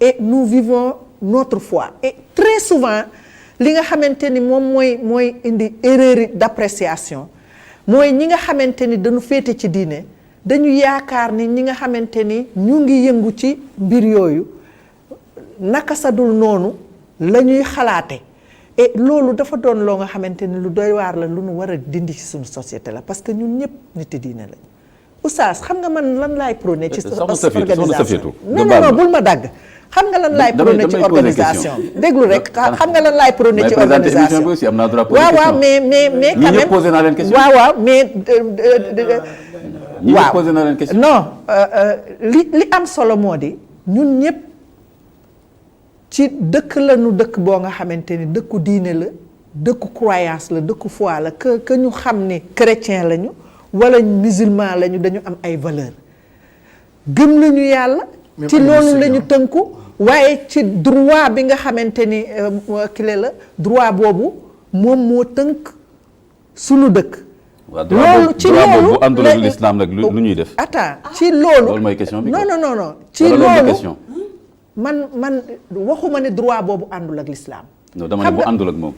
Speaker 3: Et nous vivons notre foi. Et très souvent, li nga xamante ni moom mooy indi erreur d'appréciation mooy ñi nga xamante ni dañu féete ci diine dañu yaakaar ni ñi nga xamante ni ñu ngi yëngu ci mbir yooyu naka sa dul noonu la ñuy xalaate et loolu dafa doon loo nga xamante ni lu doy waar la lu nu war a dindi ci suñu société la parce que ñun ñëpp nit diine lañ oustaz xam nga man lan laay prôné ci organisation non bul ma dagg xam nga lan laay prôné ci organisation bi déglu rek xam nga lan laay prôné ci organisation waaw mais quand même
Speaker 2: posé naa leen question
Speaker 3: waaw mais
Speaker 2: waaw posé naa leen question
Speaker 3: non li am solo moo di ñun ñëpp ci dëkk la nu dëkk boo nga xamante ni dëkku diine la dëkku croyance la dëkku foi la que ñu xam ni chrétien lañu wala musulman lañu dañu am ay valeurs gëm nañu yàlla ci loolu lañu tënku waaye ci droit bi nga xamante ni kile la droit boobu moom moo tënk sunu dëkk loolu ci loolu
Speaker 2: bu àndul ak l'islam nag lu ñuy def
Speaker 3: attends ci loolu
Speaker 2: mooy question bi
Speaker 3: non ci loolu man waxuma ne droit boobu àndul ak l'islam
Speaker 2: non dama ne bu àndul ak moom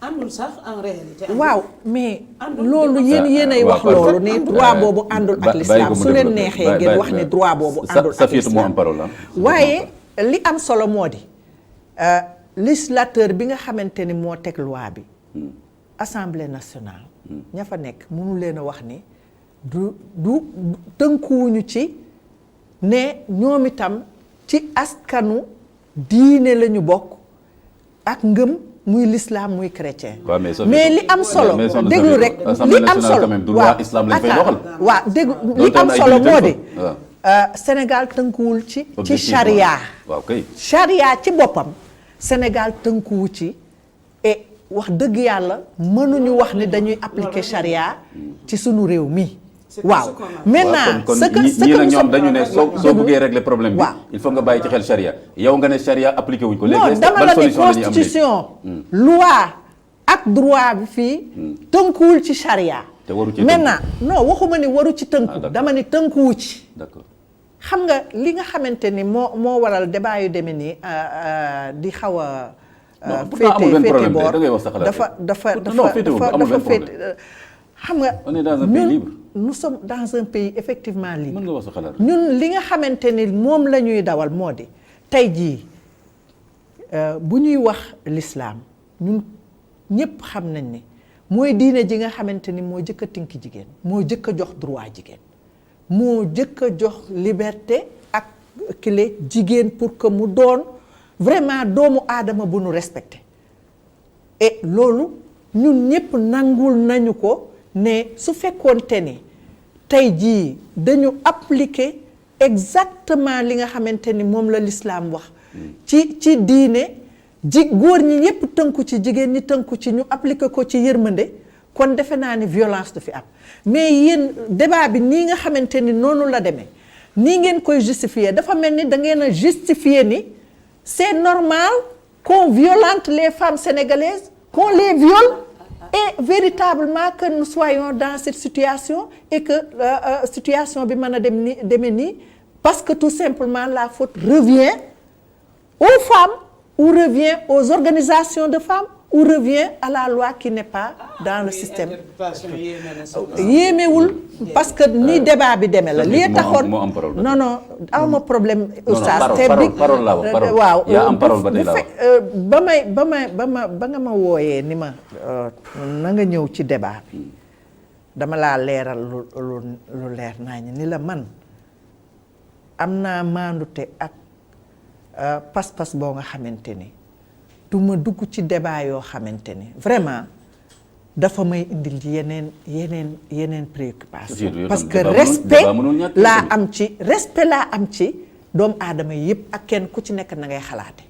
Speaker 4: àndul sax en réalité.
Speaker 3: waaw mais loolu yéenay wax loolu ne droit boobu àndul ak l'islam su leen neexee ngeen wax ne droit boobu àndul ak l'islam
Speaker 2: moo am parole
Speaker 3: waaye li am solo moo di législateur bi nga xamante ni moo teg loi bi assemblée nationale ña fa nekk mënu leen a wax ni du tënkuwuñu ci ne ñoom itam ci askanu diine la ñu bokk ak ngëm muy l'islam muy chrétien. mais li am solo déglu rek li am solo waaw déglu li am solo moo di Sénégal tënkuwul ci charia.
Speaker 2: waaw kay
Speaker 3: charia ci boppam Sénégal tënkuwu ci et wax dëgg yàlla mënuñu wax ni dañuy appliquer charia ci sunu réew mi. waaw maintenant
Speaker 2: ce que ñii nag ñoom dañu ne soo bëggee régler problème bi il faut nga bàyyi ci xel charia yow nga ne charia appliqué wuñ ko. léegi
Speaker 3: dama la ne constitution loi ak droit bi fii tënkuwul ci charia.
Speaker 2: te waru ci
Speaker 3: maintenant non waxuma ni waru ci tënku dama ni tënkuwu ci.
Speaker 2: d'accord
Speaker 3: xam nga li nga xamante ni moo waral débat yu demee nii di xaw a. féete boor dafa féete xam nga
Speaker 2: on est dans un pays libre.
Speaker 3: nous sommes dans un pays effectivement libre.
Speaker 2: mën nga wax sa xalaat.
Speaker 3: ñun li nga xamante ni moom la ñuy dawal moo di tey jii bu ñuy wax l'islam ñun ñëpp xam nañ ni mooy diine ji nga xamante ni moo jëkk a tinki jigéen moo jëkk a jox droit jigéen moo jëkk a jox liberté ak clé jigéen pour que mu doon vraiment doomu aadama bu nu respecté et loolu ñun ñëpp nangul nañu ko ne su fekkoonte ni tey jii dañu appliquer exactement li nga xamante ni moom la l'islam wax ci diine góor ñi ñëpp tënku ci jigéen ñi tënku ci ñu appliquer ko ci yërmande kon defe naa ni violence du fi am mais yéen débat bi nii nga xamante ni noonu la demee nii ngeen koy justifier dafa mel ni da ngeen a justifier ni c'est normal qu'on violente les femmes sénégalaises qu'on les viole et véritablement que nous soyons dans cette situation et que situation bi mën a demee nii parce que tout simplement la faute revient aux femmes ou revient aux organisations de femmes ou revient à la loi qui n'est pas dans le système. yéemewul parce que ni débat bi demee la li taxoon non awma problème oustaz te bi waaw ba nga ma wooyee ni ma na nga ñëw ci débat bi dama laa leeral lu leer nañu ni la man am naa maandute ak pas-pas boo nga xamante ni du ma dugg ci débat yoo xamante ni vraiment dafa may indil yeneen préoccupation parce que respect laa am ci doomu aadama yëpp ak kenn ku ci nekk na ngay xalaate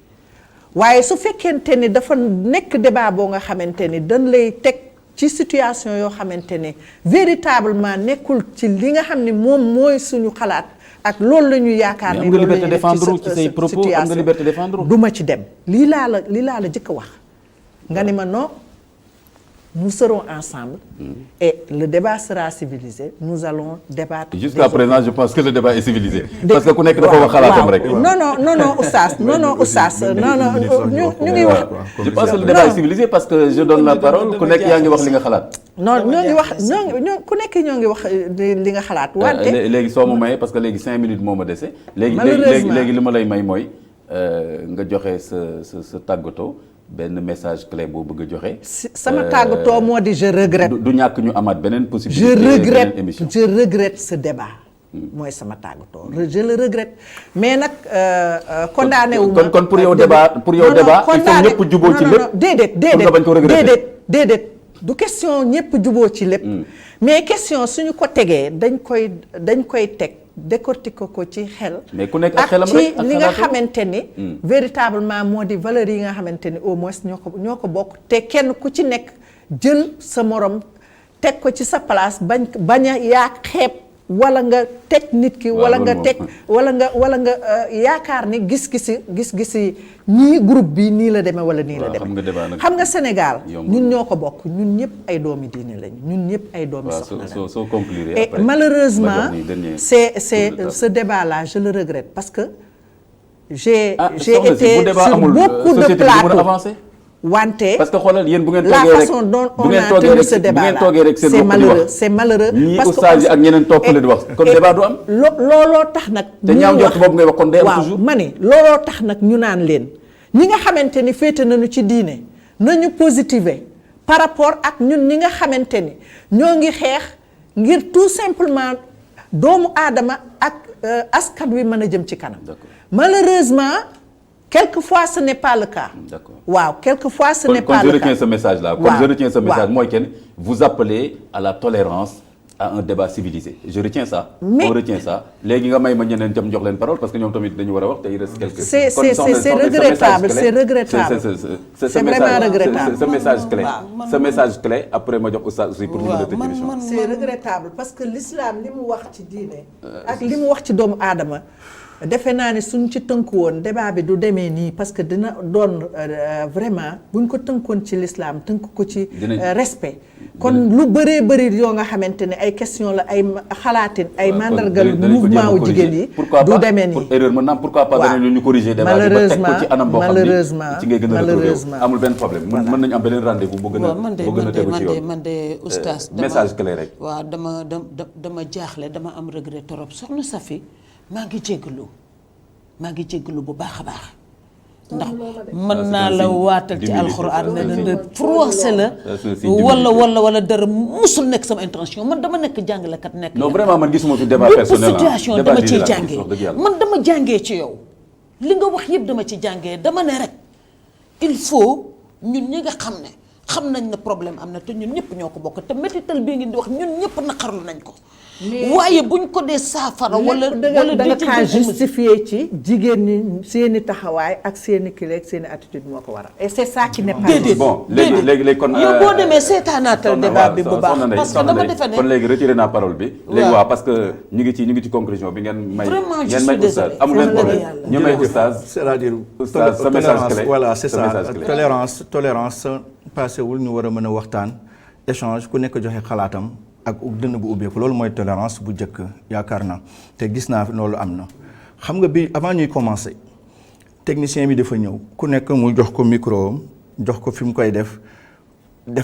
Speaker 3: waaye su fekkente ni dafa nekk débat boo nga xamante ni dañ lay teg ci situation yoo xamante ni véritablement nekkul ci li nga xam ni moom mooy suñu xalaat ak loolu la ñu yaakaar ni loolu la ñuy def ci say propos am nga liberté défendre du ma ci dem lii laa la jëkk a wax nga ni ma non nous serons ensemble et le débat sera civilisé nous allons débattre.
Speaker 2: Jusqu'à présent je pense que le débat est civilisé. parce que ku nekk dafa wax xalaatam rek.
Speaker 3: non oustaz ñu ngi wax.
Speaker 2: je pense que le débat est civilisé parce que je donne la parole ku nekk yaa ngi wax li nga xalaat.
Speaker 3: non ku nekk ñoo ngi wax li nga xalaat. wante
Speaker 2: léegi soo ma mayee parce que léegi 5 minutes moo ma dese. léegi li ma lay may mooy nga joxe sa tàggatoo. benn message clé boo bëgg a joxe.
Speaker 3: sama tàggatoo moo di je regrette.
Speaker 2: du ñàkk ñu amaat beneen possibilité.
Speaker 3: je regrette ce débat. mooy sama tàggatoo je le regrette mais nag condamné wu ma.
Speaker 2: kon pour yow débat il faut ñëpp juboo ci lépp.
Speaker 3: déedéet du question ñëpp juboo ci lépp. mais question suñu ko tegee dañ koy teg. décortiquer ko ci xel.
Speaker 2: mais ku nekk ak xelam rek
Speaker 3: ak ci li nga xamante ni. véritablement moo di valeurs yi nga xamante ni au moins ñoo ko bokk te kenn ku ci nekk jël sa morom teg ko ci sa place bañ a yaa xeeb wala nga teg nit ki. wala nga yaakaar ni gis-gisi ñii groupe bi nii la demee wala nii la demee. xam nga Sénégal ñun ñoo ko bokk ñun ñëpp ay doomi diine lañu ñun ñëpp ay doomi soxna lañu.
Speaker 2: soo conclure
Speaker 3: et malheureusement c'est ce débat là je le regrette parce que j'ai été sur beaucoup de plateaux. wante
Speaker 2: parce que xoolal yéen bu ngeen
Speaker 3: la
Speaker 2: toogee rek
Speaker 3: façon dont on a tenu ce débat là c'est malheureux
Speaker 2: ñii oustaz yi ak ñeneen topp la di wax kon débat du am.
Speaker 3: looloo tax nag.
Speaker 2: te ñaaw njort boobu ngay wax kon day am toujours.
Speaker 3: waaw ma ne looloo tax nag ñu naan leen ñi nga xamante ni féete nañu ci diine nañu positiver par rapport ak ñun ñi nga xamante ni ñoo ngi xeex ngir tout simplement doomu aadama ak askan wi mën a jëm ci kanam. Malheureusement quelquefois ce n'est pas le cas.
Speaker 2: D'accord.
Speaker 3: waaw quelquefois ce n'est pas le cas.
Speaker 2: Comme je retiens ce message là. Comme je retiens ce message mooy kenn vous appelez à la tolérance à un débat civilisé. Je retiens ça.
Speaker 3: Mais
Speaker 2: on retient ça. léegi nga may ma ñeneen jëm jox leen parole parce que ñoom tamit dañu war a wax te il reste quelque.
Speaker 3: c'est regrettable c'est regrettable. C'est vraiment regrettable.
Speaker 2: Ce message clé après ma jox oustaz aussi pour ñu mën a tëj émission.
Speaker 3: C'est regrettable parce que l'islam li mu wax ci diine ak li mu wax ci doomu aadama defe naa ne suñ ci tënku woon débat bi du demee nii parce que dina doon vraiment buñ ko tënkoon ci l'islam tënk ko ci respect kon lu bëree bëri yoo nga xamante ne ay question la ay xalaatin ay mandargal mouvement wu jigéen yi du demee nii
Speaker 2: pour erreur maintenant pourquoi pas danañu ñu corriger débat bi ba teg ko ci anam boo xam ne ci ngay gën a retrouver amul benn problème mën nañu am beneen rendez-vous bu gën a tegu ci yoon
Speaker 4: man de oustaz
Speaker 2: message clé rek
Speaker 4: waaw dama jaaxle dama am regret trop soxna Safi maa ngi jéggalu bu baax a baax ndax mën naa la waatal ci alxuraan ne la froissé la wala dara musul nekk sama intention man dama nekk jàngalekat nekk
Speaker 2: non vraiment man gisuma fi débat personnel
Speaker 4: situation dama ciy jàngee man dama jàngee ci yow li nga wax yëpp dama ci jàngee dama ne rek il faut ñun ñi nga xam ne xam nañ ne problème am na te ñun ñëpp ñoo ko bokk te métital bii ngeen di wax ñun ñëpp naqarlu nañ ko waaye buñ ko dee saafara wala
Speaker 3: da nga kaa justifié ci jigéen ñi seeni taxawaay ak seeni kile ak seeni attitude moo ko waral et c'est ça qui n'est pas
Speaker 2: bon léegi kon
Speaker 4: yow boo demee seetaanaatal débat bi bu baax parce que dama defe ne
Speaker 2: kon léegi retiré naa parole bi léegi waaw parce que ñu ngi ci conclusion bi ngeen may oustaz amul benn problème ñu may oustaz
Speaker 5: c'est-à-dire
Speaker 2: sa message clé
Speaker 5: voilà c'est ça tolérance passé wul ñu war a mën a waxtaan échange ku nekk joxe xalaatam ak dënn bu ubbeeku loolu mooy tolérance bu njëkk yaakaar naa te gis naa loolu am na xam nga bi avant ñuy commencer technicien bi dafa ñëw ku nekk mu jox ko micro jox ko fi mu koy def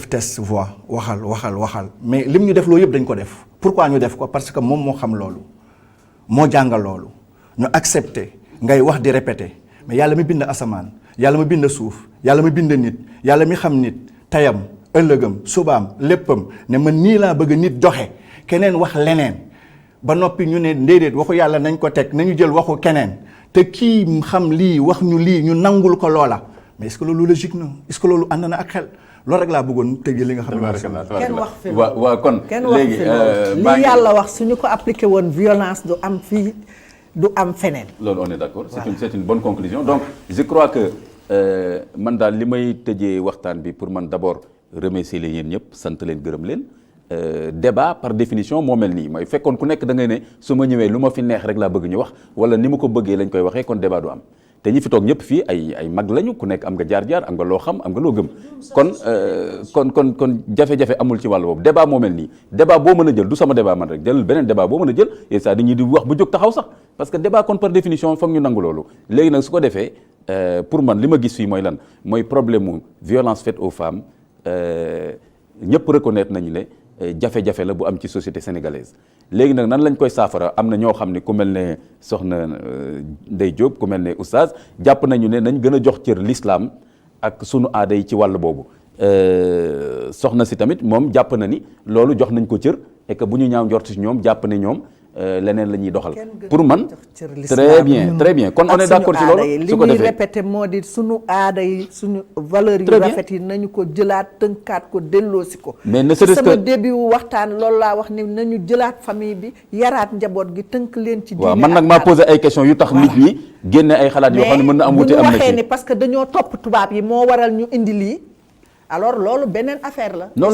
Speaker 5: test voix waxal mais lim ñu def loolu yëpp dañ ko def pourquoi ñu def ko parce que moom moo xam loolu moo jàngal loolu ñu accepter ngay wax di répéter mais yàlla mi bind asamaan yàlla mi bind suuf yàlla mi bind nit yàlla mi xam nit tayam ëllëgam subaam léppam ne man nii laa bëgg nit doxe keneen wax leneen ba noppi ñu ne déedéet waxu yàlla nañ ko teg nañu jël waxu keneen te kii xam lii wax ñu lii ñu nangul ko loola mais est-ce que loolu logique na est-ce que loolu ànd na ak xel loolu rek laa bëggoon tëgg li nga xam ne
Speaker 3: kenn wax fi
Speaker 2: waaw kon léegi
Speaker 3: li yàlla wax suñu ko appliqué woon violence du am fii du am feneen
Speaker 2: loolu on est d'accord c'est une bonne conclusion donc je crois que man daal li may tëjee waxtaan bi pour man d'abord remercier leen yéen ñëpp sant leen gërëm leen débat par définition moo mel nii mooy fekkoon ku nekk da ngay ne su ma ñëwee lu ma fi neex rek laa bëgg ñu wax wala ni ma ko bëggee lañ koy waxee kon débat du am te ñi fi toog ñëpp fii ay mag lañu ku nekk am nga jaar-jaar am nga loo xam am nga loo gëm kon jafe-jafe amul ci wàll boobu débat moo mel nii débat boo mën a jël du sama débat man rek jël beneen débat boo mën a jël et ça dañuy di wax bu jóg taxaw sax parce que débat kon par définition foog ñu nangu loolu léegi nag su ko defee pour man li ma gis fii mooy lan mooy problème mu violence faite aux femmes ñëpp reconnaître nañu ne jafe-jafe la bu am ci société sénégalaise léegi nag nan lañ koy saafara am na ñoo xam ne ku mel ne soxna Ndeye Diop ku mel ne oustaz jàpp nañu ne nañ gën a jox cër l'islam ak sunu aada yi ci wàll boobu soxna si tamit moom jàpp na ni loolu jox nañ ko cër et que bu ñu ñaaw njort ci ñoom jàpp ne ñoom leneen la ñuy doxal pour man très bien kon on est d'accord ci loolu su ko defee
Speaker 3: li ñuy répété moo di sunu aada yi suñu valeurs yu rafet yi nañu ko jëlaat tënkaat ko delloosi ko
Speaker 2: mais ne serait-ce que
Speaker 3: sama début waxtaan loolu laa wax ni nañu jëlaat famille bi yaraat njaboot gi tënk leen ci diine
Speaker 2: waaw man nag maa posé ay questions yu tax nit ñi génne ay xalaat yoo xam ne mën na am wute am na
Speaker 3: waxee ni parce que dañoo topp tubaab yi moo waral ñu indi lii alors loolu beneen affaire la
Speaker 2: non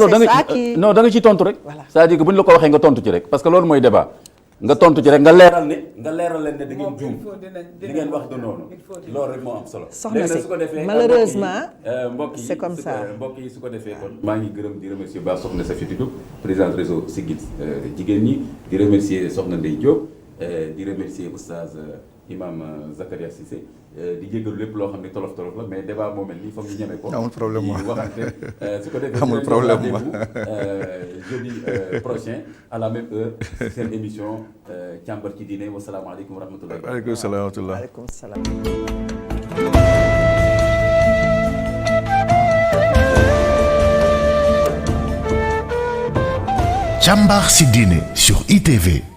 Speaker 2: da nga ciy tontu rek c'est-à-dire que bu ñu la ko waxee nga tontu ci rek parce que loolu mooy débat nga tontu ci rek nga leeral leen ne da ngeen juum li ngeen wax du noonu loolu rek moo am solo.
Speaker 3: soxna si
Speaker 2: su ko defee
Speaker 3: malheureusement
Speaker 2: mbokk yi
Speaker 3: c'est comme ça
Speaker 2: mbokk yi su ko defee kon maa ngi gërëm di remercier baax soxna Safi Diop présidente réseau Siggil jigéen ñi di remercier soxna Ndeye Diop di remercier oustaz imam Zakaria Cissé di jéggalu lépp loo xam ne tolof la mais débat moo mel nii foog ñu ñeme ko.
Speaker 5: amul problème
Speaker 2: di waxante su ko defee
Speaker 5: amul problème
Speaker 2: jeudi prochain à la même heure seen émission càmbar ci diine wasalaamaaleykum wa rahmatullahi.
Speaker 5: waaleykum salaam wa rahmatullah.
Speaker 3: waaleykum salaam.
Speaker 1: Càmbar si diine sur ITV.